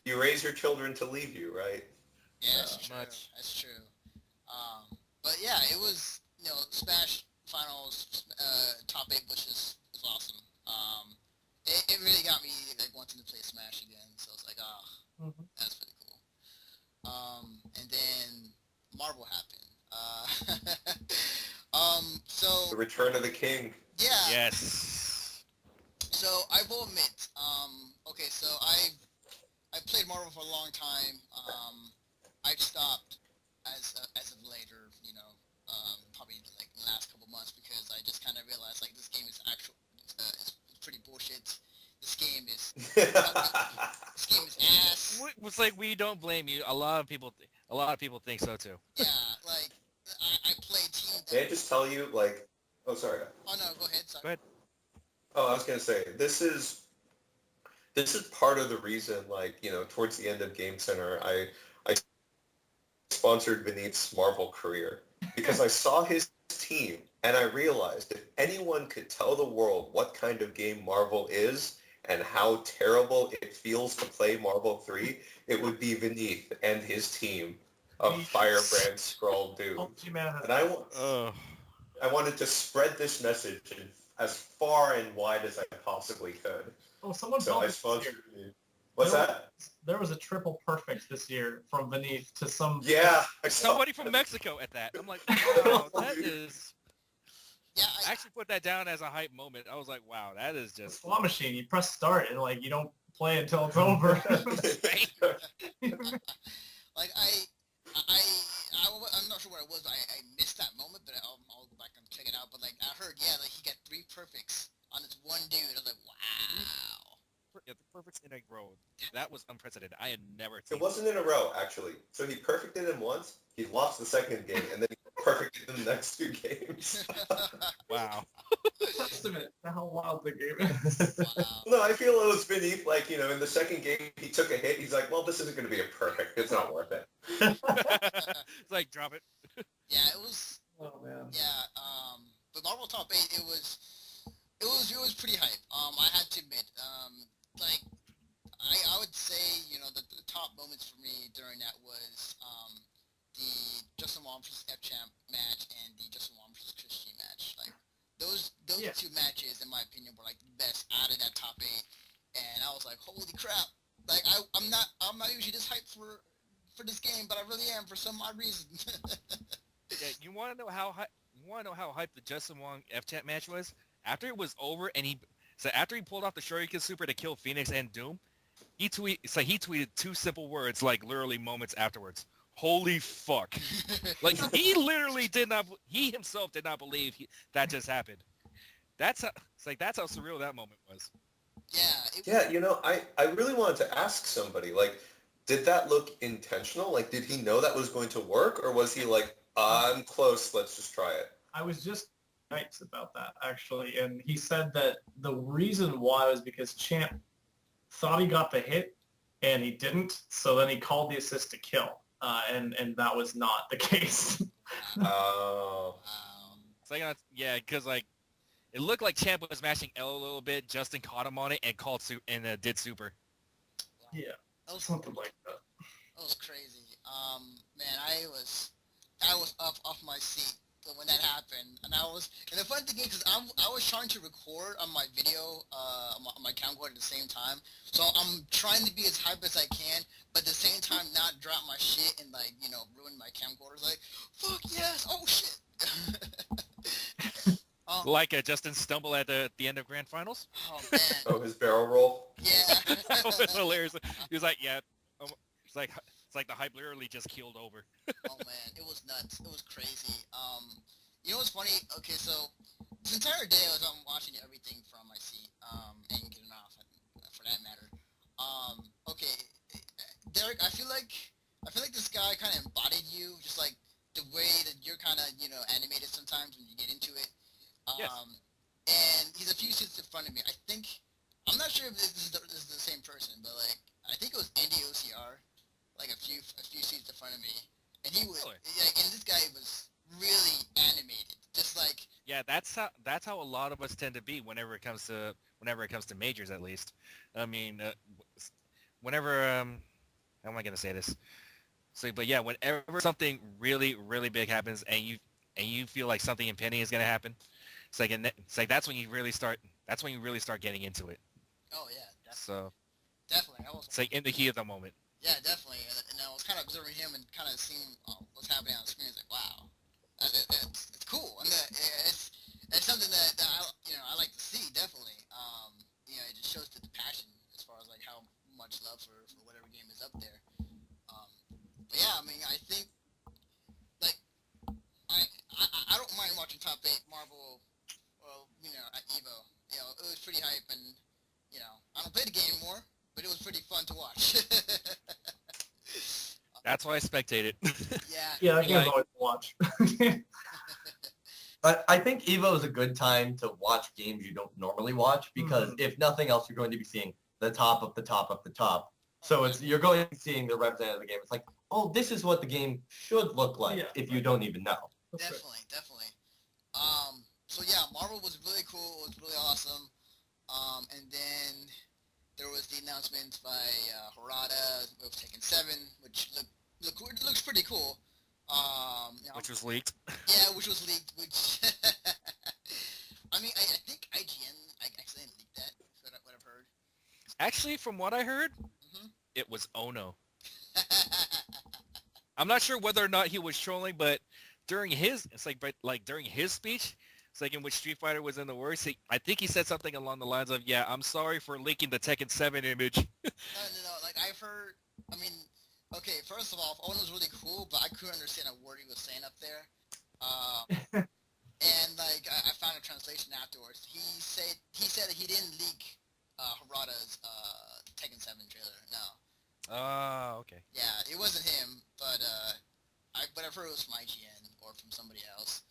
You raise your children to leave you, right? Yeah, that's true. Much. That's true. But yeah, it was Smash Finals top 8 was awesome. It really got me like wanting to play Smash again. So I was like, that's pretty cool. And then Marvel happened. So The Return of the King. yeah. Yes. So I will admit, okay, so I played Marvel for a long time. I've stopped as of later, probably like the last couple months because I just kind of realized like this game is it's pretty bullshit. This game is ass. It's like we don't blame you. A lot of people think so too. Yeah, like I played Team. May I just tell you, like, oh, sorry. Oh no, go ahead. Sorry. Go ahead. Oh, I was going to say, this is part of the reason, like, towards the end of Game Center, I sponsored Vineet's Marvel career because I saw his team and I realized if anyone could tell the world what kind of game Marvel is and how terrible it feels to play Marvel 3, it would be Vineet and his team of Firebrand Skrull Doom. And I wanted to spread this message as far and wide as I possibly could. Oh, someone So told I me sponsored Vineet. What's that? There was a triple perfect this year from Beneath to some... Yeah. I saw Somebody from Mexico at that. I'm like, wow, that is... Yeah, I actually put that down as a hype moment. I was like, wow, that is just... Slot machine. You press start and like you don't play until it's over. Like I'm not sure what it was. I missed that moment, but I'll go back and check it out. But like I heard, yeah, like he got 3 perfects on this one dude. I was like, wow. Yeah, the perfects in a row. That was unprecedented. I had never seen It wasn't in a row, actually. So he perfected him once, he lost the second game, and then he perfected in the next 2 games. Wow. Testament to how wild the game is. Wow. No, I feel it was Vineet, like, in the second game, he took a hit. He's like, well, this isn't going to be a perfect. It's not worth it. It's like, drop it. Yeah, it was. Oh man. Yeah. But Marvel Top 8, it was pretty hype. I had to admit, like, I would say, the top moments for me during that was the Justin Wong versus F-Champ match and the Justin Wong versus Chris G match. Like, those 2 matches, in my opinion, were like the best out of that top 8. And I was like, holy crap! Like, I'm not usually this hyped for this game, but I really am for some odd reason. Yeah, you want to know how hyped the Justin Wong F-Champ match was? After it was over, after he pulled off the Shoryuken Super to kill Phoenix and Doom, he tweeted 2 simple words, like literally moments afterwards. Holy fuck! Like he himself did not believe that just happened. That's how surreal that moment was. Yeah. Yeah, I really wanted to ask somebody, like, did that look intentional? Like, did he know that was going to work, or was he like, I'm close, let's just try it? I was just nice about that actually, and he said that the reason why was because Champ thought he got the hit and he didn't, so then he called the assist to kill, and that was not the case. Oh. It's like, because like it looked like Champ was mashing L a little bit. Justin caught him on it and did super. Yeah, That was something like that. That was crazy. Man, I was up off my seat when that happened, and the funny thing is, because I was trying to record on my video, on my camcorder at the same time, so I'm trying to be as hype as I can, but at the same time not drop my shit and like, ruin my camcorder. Like, fuck yes, oh shit. Like Justin stumble at the end of Grand Finals. Oh man. Oh, his barrel roll. Yeah. That was hilarious. He was like, yeah, it's like the hype literally just keeled over. Oh man, it was nuts. It was crazy. You know what's funny? Okay, so this entire day I was watching everything from my seat, and getting off, for that matter. Okay, Derrick, I feel like this guy kind of embodied you, just like the way that you're kind of, animated sometimes when you get into it. Yes. And he's a few seats in front of me. I'm not sure if this is the same person, but like, I think it was Andy OCR, like a few seats in front of me, and he was, Really? and this guy was really animated, just like. Yeah, that's how a lot of us tend to be whenever it comes to majors, at least. I mean, whenever how am I gonna say this? So, but yeah, whenever something really really big happens and you feel like something impending is gonna happen, it's like that's when you really start getting into it. Oh yeah, definitely. So Definitely, it's like in the heat of the moment. Yeah, definitely, and I was kind of observing him and kind of seeing what's happening on the screen. It's like, wow, it's cool, and it's something that I like to see, definitely. It just shows the passion as far as like how much love for whatever game is up there. But yeah, I mean, I think like I don't mind watching top 8 Marvel, at EVO. It was pretty hype, and I don't play the game more, but it was pretty fun to watch. That's why I spectated. Yeah. Yeah, that game's Like- always to watch. I think EVO is a good time to watch games you don't normally watch because if nothing else, you're going to be seeing the top of the top of the top. So you're going to be seeing the representative of the game. It's like, oh, this is what the game should look like if you don't even know. Definitely. So yeah, Marvel was really cool. It was really awesome. And then there was the announcement by Harada of Tekken 7, which looks pretty cool. Which was leaked. Yeah, which was leaked. Which I mean, I think IGN accidentally leaked that. What I've heard. Actually, from what I heard, it was Ono. I'm not sure whether or not he was trolling, but during his speech, it's like in which Street Fighter was in the works, I think he said something along the lines of, yeah, I'm sorry for leaking the Tekken 7 image. No, like I've heard, I mean, okay, first of all, Ono's really cool, but I couldn't understand a word he was saying up there. And like, I found a translation afterwards. He said that he didn't leak Harada's Tekken 7 trailer, no. Oh, okay. Yeah, it wasn't him, but I've heard it was from IGN or from somebody else.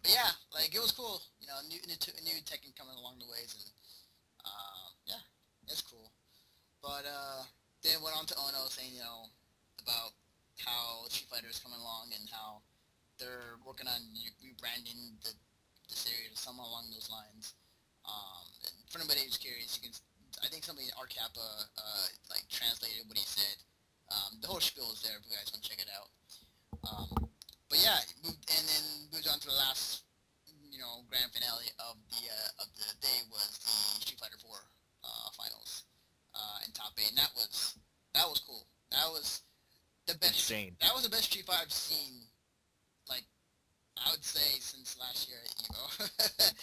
But yeah, like it was cool. New Tekken coming along the ways, and yeah, it's cool. But then went on to Ono saying, about how Street Fighter is coming along and how they're working on rebranding the series or something along those lines. And for anybody who's curious, I think somebody in RCAPA translated what he said. The whole spiel is there if you guys want to check it out. But yeah, and then moved on to the last, grand finale of the day was the Street Fighter 4 finals in top 8, and that was cool. That was the best. Insane. That was the best Street Fighter I've seen, like, I would say since last year at EVO.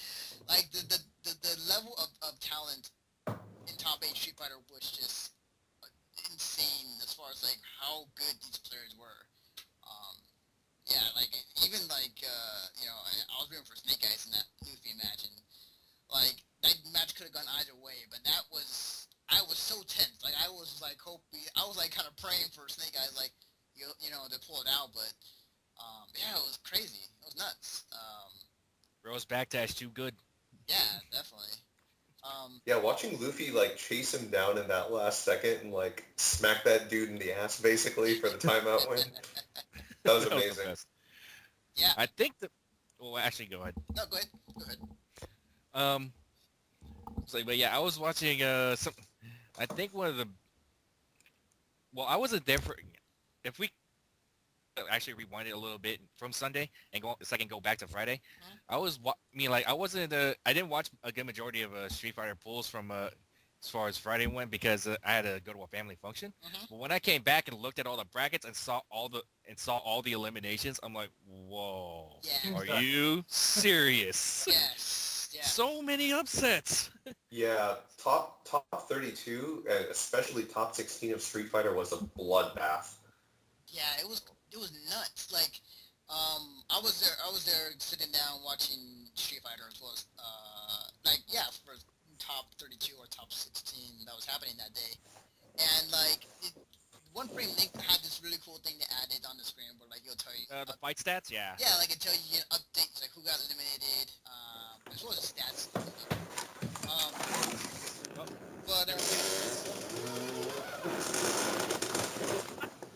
Like the level of talent in top 8 Street Fighter was just insane as far as like how good these players were. Yeah, like even like I was rooting for Snake Eyes in that Luffy match, and like that match could have gone either way, but I was so tense. Like I was like kind of praying for Snake Eyes, like to pull it out, but yeah, it was crazy. It was nuts. Rose backdash too good. Yeah, definitely. Yeah, watching Luffy like chase him down in that last second and like smack that dude in the ass basically for the timeout win. That was That was the amazing. best. Yeah. I think well, actually, go ahead. No, go ahead. But yeah, I was watching I think one of the. Well, I wasn't there for. actually rewind it a little bit from Sunday and go so I can go back to Friday. Mhm. I didn't watch a good majority of Street Fighter pulls from as far as Friday went because I had to go to a family function. Mhm. But when I came back and looked at all the brackets and saw all the eliminations, I'm like, whoa, Yeah. are you serious? Yes. Yeah. So many upsets. Yeah, top 32, and especially top 16 of Street Fighter was a bloodbath. Yeah, it was nuts. Like, I was there sitting down watching Street Fighter as well as for top 32 or top 16 that was happening that day. And like, One Frame Link had this really cool thing they added on the screen where like it'll tell you The fight stats, yeah. yeah, like it tell you updates like who got eliminated, as well as stats. But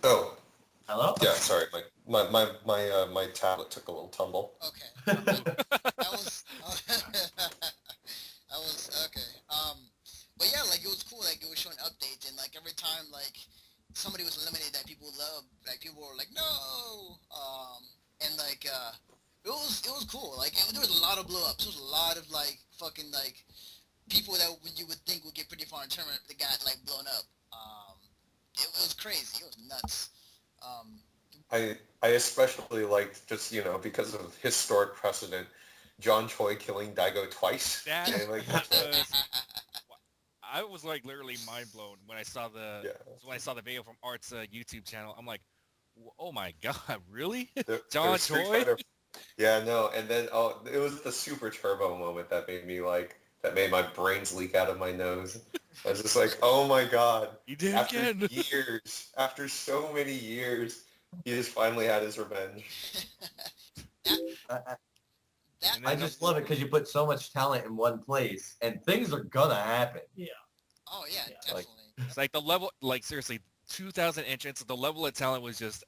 Oh, Hello? yeah, sorry, my tablet took a little tumble. okay, that was that was okay. But yeah, like it was cool. Like it was showing updates, and like every time like somebody was eliminated that people loved, like people were like no, and like it was cool. Like there was a lot of blow ups. There was a lot of like fucking like people that you would think would get pretty far in tournament that got like blown up. It was crazy. It was nuts. Um, I especially liked just, because of historic precedent, John Choi killing Daigo twice. That And, like, I was like literally mind blown when I saw the video from Art's YouTube channel. I'm like, oh my god, really? John there's Street Choi? Fighter- Yeah, no, and then it was the Super Turbo moment that made my brains leak out of my nose. I was just like, oh my god. He did After again. years, after so many years, he just finally had his revenge. that And I then just love it because you put so much talent in one place, and things are gonna happen. oh yeah, Yeah, definitely. It's like the level, like seriously, 2,000 entrants, the level of talent was just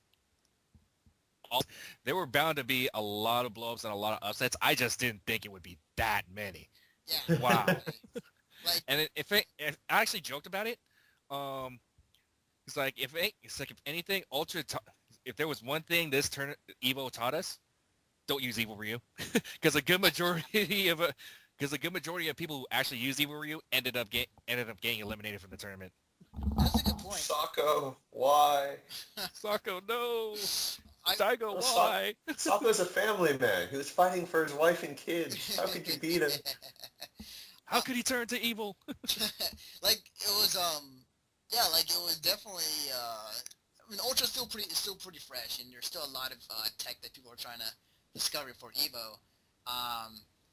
there were bound to be a lot of blow-ups and a lot of upsets. I just didn't think it would be that many. Yeah. Wow. Like And if I actually joked about it, it's like if anything, if there was one thing this turn Evo taught us, don't use Evo Ryu, because a good majority of people who actually use Evo Ryu ended up getting eliminated from the tournament. that's a good point. Sako, why? Sako, no. I- Daigo, Well, why? Sako's a family man. He was fighting for his wife and kids. How could you beat him? How could he turn to evil? Like it was like it was definitely I mean Ultra's still pretty fresh, and there's still a lot of tech that people are trying to discover for Evo.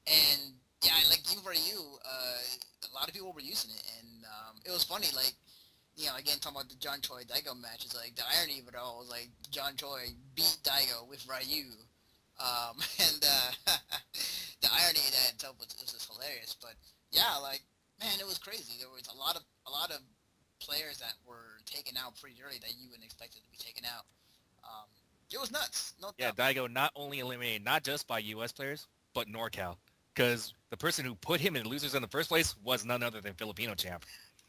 And yeah, like even for you, a lot of people were using it, and it was funny. Like again talking about the John Choi Daigo match, it's like the irony of it all was like John Choi beat Daigo with Ryu. And the irony of that itself was just hilarious. But yeah, like man, it was crazy. There was a lot of players that were taken out pretty early that you wouldn't expect it to be taken out. It was nuts. No Yeah, doubt. Daigo not only eliminated not just by U.S. players, but NorCal. Because the person who put him in losers in the first place was none other than Filipino champ.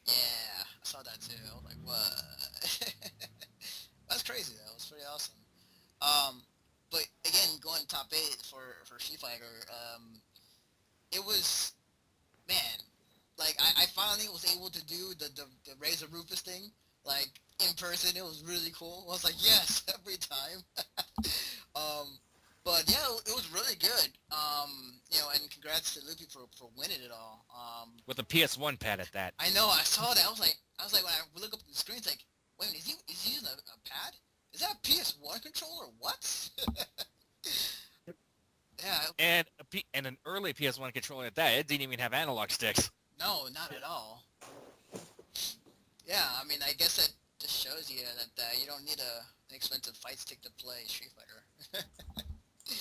Yeah, I saw that too. I was like, what? That's crazy though. It was pretty awesome. But again, going to top 8 for Street Fighter, it was, man, like I finally was able to do the Razor Rufus thing, like in person. It was really cool. I was like, yes, every time. But yeah, it was really good. And congrats to Luffy for winning it all. With a PS1 pad at that. I know, I saw that. I was like, when I look up at the screen, it's like, wait a minute, is he using a pad? Is that a PS1 controller? What? Yeah. And an early PS1 controller at that. It didn't even have analog sticks. No, not at all. Yeah, I mean, I guess that just shows you that you don't need an expensive fight stick to play Street Fighter.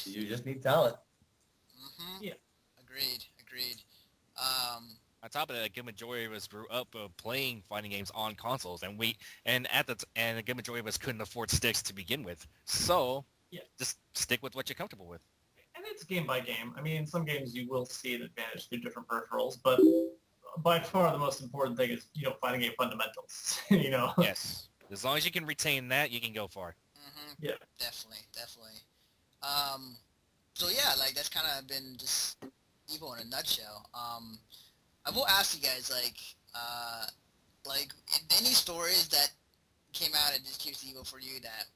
You just need talent. Mm-hmm. Yeah. Agreed. On top of that, a good majority of us grew up playing fighting games on consoles, and a good majority of us couldn't afford sticks to begin with. So, Yeah. just stick with what you're comfortable with. And it's game by game. I mean, in some games you will see an advantage through different peripherals, but by far the most important thing is, fighting game fundamentals. Yes. As long as you can retain that, you can go far. Yeah. Definitely. So yeah, like that's kind of been just EVO in a nutshell. I will ask you guys, like any stories that came out at this year's EVO for you that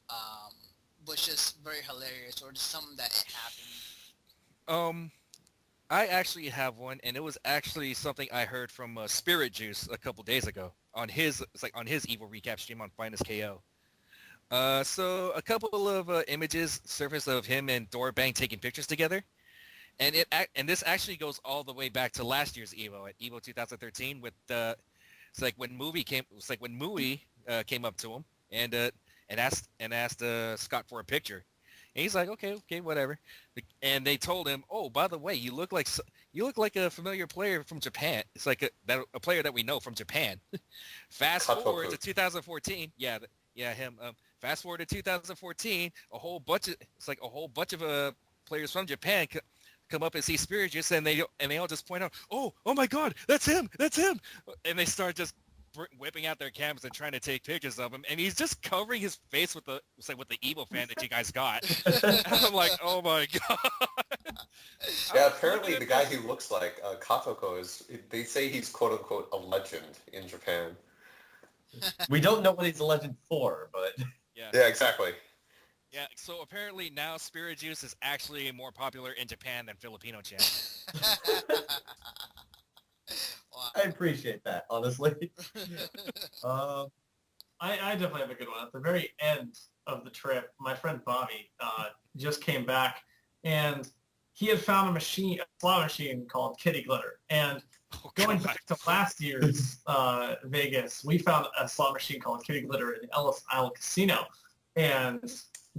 um, was just very hilarious, or just something that it happened. Um, I actually have one, and it was actually something I heard from Spirit Juice a couple days ago on his Evil recap stream on Finest KO. So a couple of images surfaced of him and Dorbang taking pictures together, and this actually goes all the way back to last year's Evo at Evo 2013 with it's like when Mui came up to him and asked Scott for a picture, and he's like, okay, whatever, and they told him, oh, by the way, you look like a familiar player from Japan. It's like a player that we know from Japan. Fast forward to 2014, yeah, him. Fast forward to 2014, a whole bunch of players from Japan come up and see Spirit Juice, and they all just point out, oh my God, that's him, and they start just whipping out their cameras and trying to take pictures of him, and he's just covering his face with the Evo fan that you guys got. I'm like, oh my God. Yeah, apparently the guy who looks like Katoko they say he's quote-unquote a legend in Japan. We don't know what he's a legend for, but... Yeah, exactly. Yeah, so apparently now Spirit Juice is actually more popular in Japan than Filipino champ. Wow. I appreciate that, honestly. I definitely have a good one. At the very end of the trip, my friend Bobby just came back, and he had found a slot machine called Kitty Glitter. And going back to last year's Vegas, we found a slot machine called Kitty Glitter in the Ellis Isle Casino. And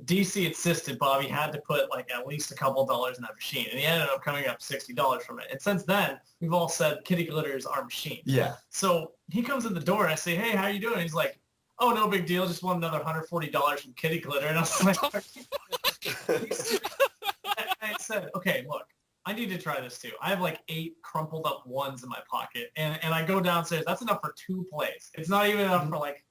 DC insisted Bobby had to put like at least a couple dollars in that machine. And he ended up coming up $60 from it. And since then, we've all said Kitty Glitter is our machine. Yeah. So he comes in the door and I say, hey, how you doing? He's like, oh, no big deal. Just want another $140 from Kitty Glitter. And I was like, I said, okay, look, I need to try this too. I have like 8 crumpled up ones in my pocket. And I go downstairs. That's enough for 2 plays. It's not even enough for like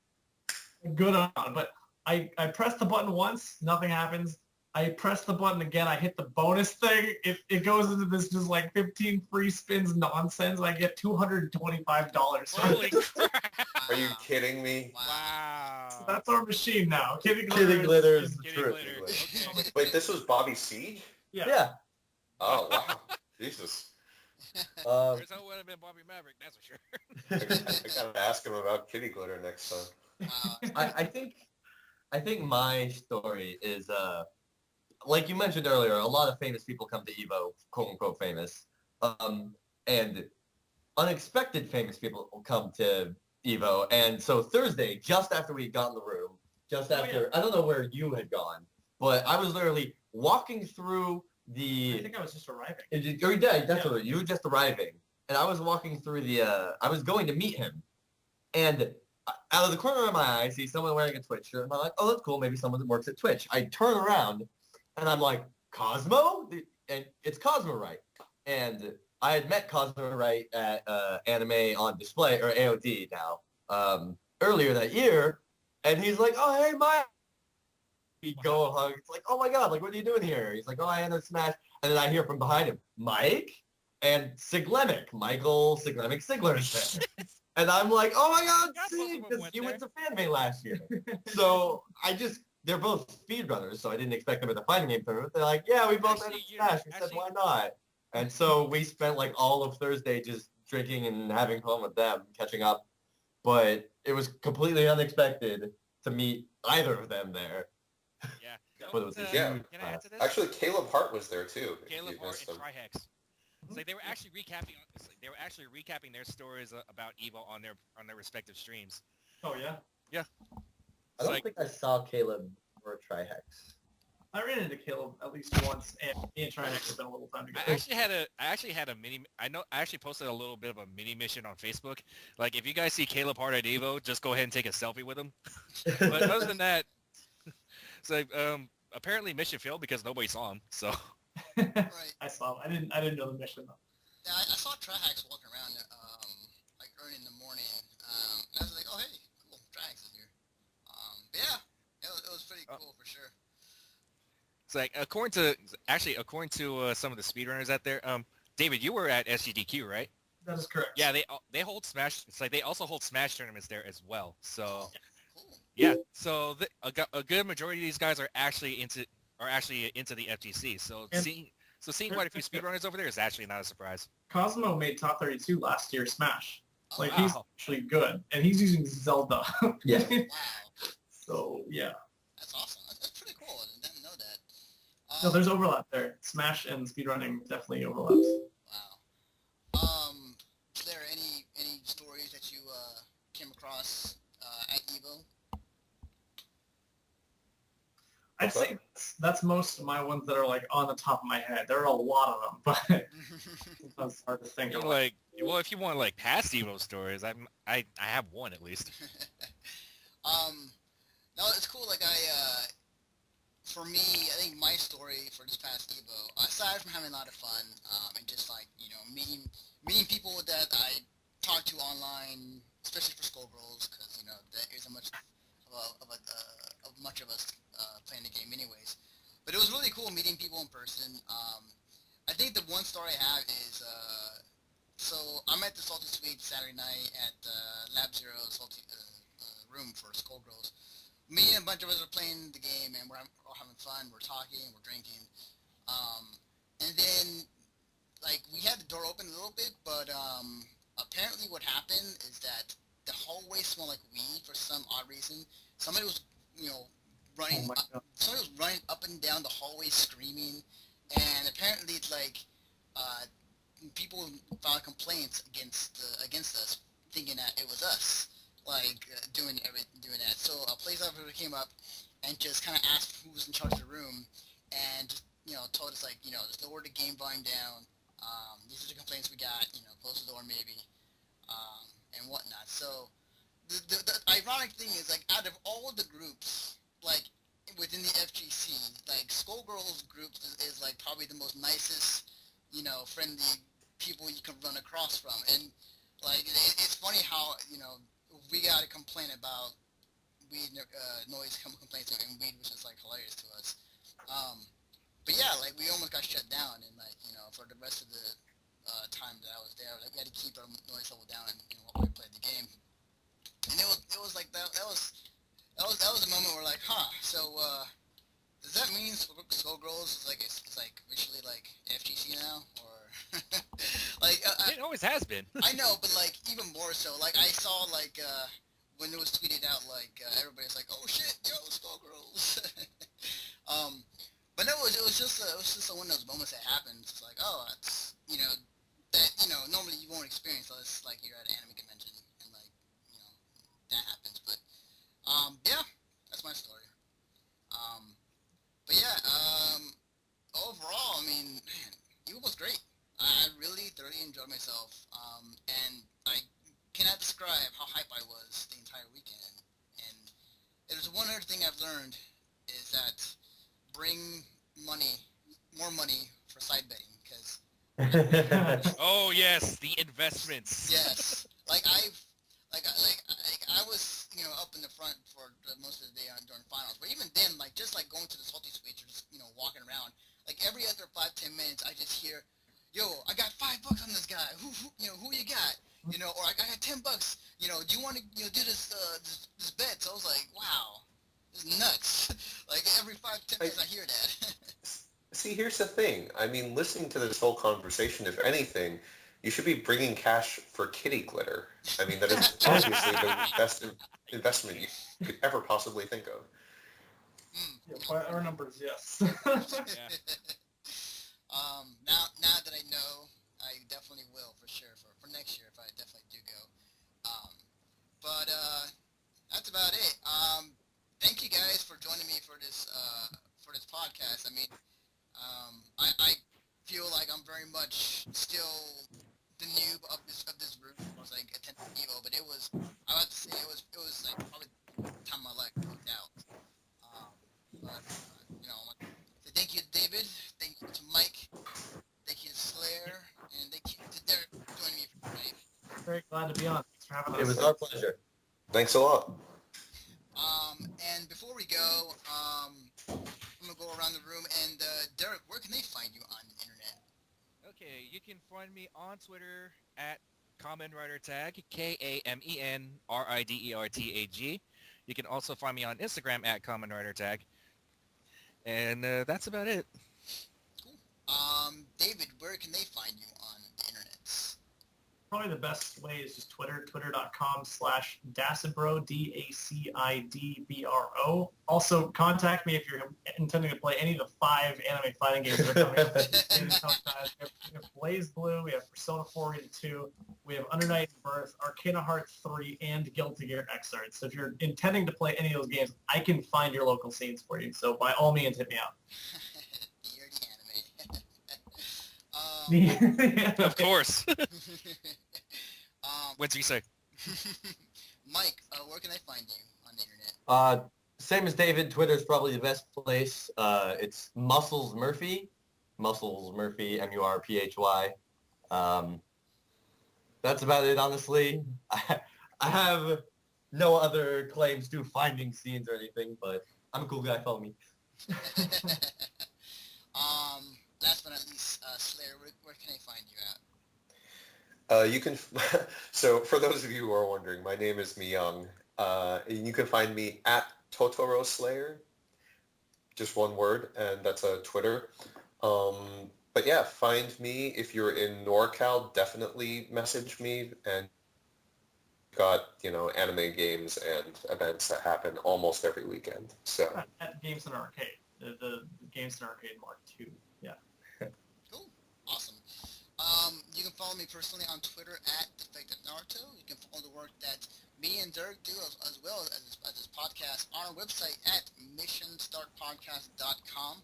a good amount. But I press the button once. Nothing happens. I press the button again. I hit the bonus thing. It goes into this just like 15 free spins nonsense. I get $225. Holy crap. Are you kidding me? Wow. So that's our machine now. Kitty Kitty Glitter is the Kitty truth. Glitter. Okay. Wait, this was Bobby Siege? Yeah. Oh, wow. Jesus. There's no would have been Bobby Maverick, that's for sure. I gotta ask him about Kitty Glitter next time. Wow. I think my story is, like you mentioned earlier, a lot of famous people come to EVO, quote-unquote famous, and unexpected famous people will come to EVO. And so Thursday, just after we got in the room, I don't know where you had gone, but I was literally walking through I think I was just arriving. You were just arriving. And I was walking through I was going to meet him. And out of the corner of my eye, I see someone wearing a Twitch shirt. And I'm like, oh, that's cool. Maybe someone that works at Twitch. I turn around, and I'm like, Cosmo? And it's Cosmo Right. And I had met Cosmo Right at Anime on Display, or AOD now, earlier that year. And he's like, oh, hey, Mike. We go hug. It's like, oh, my God, like, what are you doing here? He's like, oh, I entered Smash. And then I hear from behind him, Mike? And Siglemic, Michael Siglemic Sigler is there. And I'm like, oh my God, see, because you went to FanMade last year. So they're both speedrunners, so I didn't expect them at the fighting game tournament. They're like, yeah, we both entered Smash. We said, why not? And so we spent like all of Thursday just drinking and having fun with them, catching up. But it was completely unexpected to meet either of them there. Yeah. But it was a Yeah. huge Can I add to this? Actually, Caleb Hart was there too. if Caleb you Hart missed and him. Trihex. It's like they were actually recapping their stories about Evo on their respective streams. Oh, yeah? I don't like- think I saw Caleb or Trihex. I ran into Caleb at least once, and me and Trinex spent a little time together. I actually had a mini. I actually posted a little bit of a mini mission on Facebook. Like, if you guys see Caleb Hart at Evo, just go ahead and take a selfie with him. But other than that, it's like apparently mission failed because nobody saw him. So Right. I saw him. I didn't know the mission though. Yeah, I saw Trihax walking around like early in the morning, and I was like, oh hey, cool, Trihax is here. But yeah, it was pretty cool for sure. It's like according to some of the speedrunners out there, David, you were at SGDQ, right? That is correct. Yeah, they hold Smash. It's like they also hold Smash tournaments there as well. So Cool. yeah, so a good majority of these guys are actually into the FGC. So And- seeing quite a few speedrunners over there is actually not a surprise. Cosmo made top 32 last year Smash. Oh, Like, wow. he's actually good. And he's using Zelda. Yeah. Wow. So, yeah. That's awesome. That's pretty cool. I didn't know that. No, there's overlap there. Smash and speedrunning definitely overlaps. Wow. Is there any stories that you came across at EVO? I'd say that's most of my ones that are like on the top of my head. There are a lot of them, but it's hard to think of. Like, well, if you want like past Evo stories, I have one at least. No, it's cool. Like for me, I think my story for this past EVO, aside from having a lot of fun, and just like meeting people that I talk to online, especially for Skullgirls, because there isn't much of much of us playing the game anyways. But it was really cool meeting people in person. I think the one story I have is so I'm at the Salty Suite Saturday night at Lab Zero Salty room for Skullgirls. Me and a bunch of us are playing the game, and we're all having fun. We're talking, we're drinking, and then like we had the door open a little bit, but apparently what happened is that the hallway smelled like weed for some odd reason. Somebody was running. Oh my God. Somebody was running up and down the hallway screaming, and apparently like people filed complaints against us, thinking that it was us. Like doing that. So a police officer came up and just kind of asked who was in charge of the room, and just told us like just lower the game volume down. These are the complaints we got. Close the door maybe, and whatnot. So the ironic thing is like out of all the groups like within the FGC, like Skullgirls group is like probably the most nicest, friendly people you can run across from, and like it's funny how we got a complaint about weed noise complaints, and weed was just like hilarious to us. But yeah, like we almost got shut down, and like for the rest of the time that I was there, like we had to keep our noise level down, and while we played the game. And it was like that was a moment where like, so does that mean Skullgirls is like it's like officially like FGC now, or like It always has been. I know, but like even more so. Like I saw like when it was tweeted out, like everybody's like, "Oh shit, yo, Skullgirls." But no, it was just one of those moments that happens. It's like, oh, it's that normally you won't experience unless like you're at an anime convention and like that happens. But yeah, that's my story. But yeah, overall, I mean, man, it was great. I really thoroughly enjoyed myself, and I cannot describe how hype I was the entire weekend. And there's one other thing I've learned is that bring more money for side betting, because Oh yes, the investments. yes, like I was up in the front for most of the day during finals, but even then, like just like going to the Salty Suite or just walking around, like every other 5-10 minutes, I just hear, yo, I got $5 on this guy. Who you got? Or I got $10. Do you want to do this bet? So I was like, wow, this is nuts. Like every 5-10 minutes, I hear that. See, here's the thing. I mean, listening to this whole conversation, if anything, you should be bringing cash for kitty glitter. I mean, that is obviously the best investment you could ever possibly think of. Yeah, by our numbers, yes. Yeah. Now that I know, I definitely will for sure for next year if I definitely do go. But that's about it. Thank you guys for joining me for this podcast. I mean, I feel like I'm very much still the noob of this group. I was like attending EVO, but I have to say it was like probably the time of my life worked out. But so thank you, David. Thank you to Mike. Thank you to Slayer, and thank you to Derrick for joining me for tonight. Very glad to be on. Thanks for having us. It was our pleasure. Thanks a lot. And before we go, Derrick, where can they find you on the internet? Okay, you can find me on Twitter at KamenRiderTag, KamenRiderTag. You can also find me on Instagram at KamenRiderTag. And that's about it. Cool. David, where can they find you on the internet? Probably the best way is just Twitter, twitter.com/Dacidbro, Dacidbro. Also, contact me if you're intending to play any of the 5 anime fighting games that are coming up. We have Blaze Blue, we have Persona 4 and 2, we have Under Night Birth, Arcana Heart 3, and Guilty Gear Xrd. So if you're intending to play any of those games, I can find your local scenes for you. So by all means, hit me out. Of course. What'd you say? Mike, where can I find you on the internet? Same as David, Twitter is probably the best place. It's Muscles Murphy, Murphy, that's about it, honestly. I have no other claims to finding scenes or anything, but I'm a cool guy. Follow me. Last but not least, Slayer, where can I find you at? You can, so for those of you who are wondering, my name is Myung. You can find me at Totoro Slayer, just one word, and that's a Twitter. But yeah, find me if you're in NorCal. Definitely message me, and got anime games and events that happen almost every weekend. So at Games in Arcade, the Games in Arcade Mark II. Yeah. Cool, awesome. You can follow me personally on Twitter at DefectiveNaruto. You can follow the work that me and Derrick do as well as this podcast on our website at missionstartpodcast.com.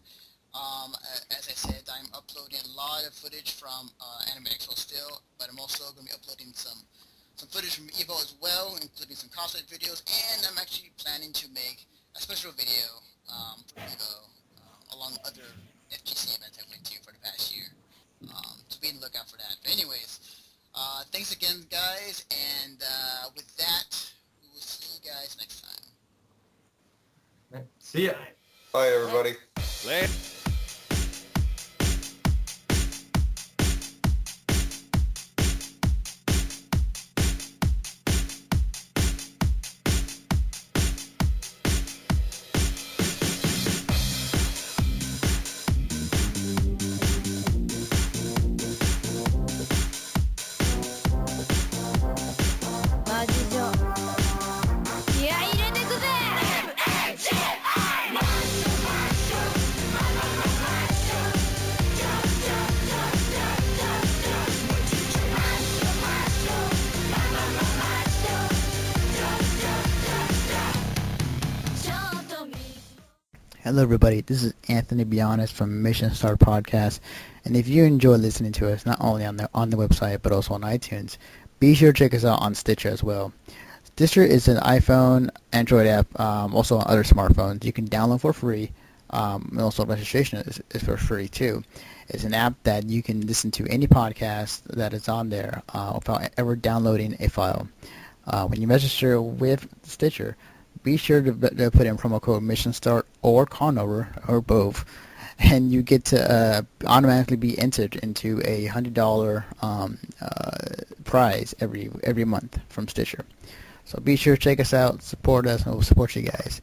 As I said, I'm uploading a lot of footage from Anime Expo still, but I'm also going to be uploading some footage from EVO as well, including some cosplay videos, and I'm actually planning to make a special video for EVO along with other FGC events I went to for the past year. So be on the lookout for that. But anyways, thanks again, guys, and with that, we will see you guys next time. See ya. bye, everybody. Later. Hello everybody, this is Anthony Bionis from Mission Start Podcast, and if you enjoy listening to us, not only on the website but also on iTunes, be sure to check us out on Stitcher as well. Stitcher is an iPhone, Android app, also on other smartphones. You can download for free, and also registration is for free too. It's an app that you can listen to any podcast that is on there without ever downloading a file. When you register with Stitcher, be sure to put in promo code Mission Start or Conover or both, and you get to automatically be entered into a $100 prize every month from Stitcher. So be sure to check us out, support us, and we'll support you guys.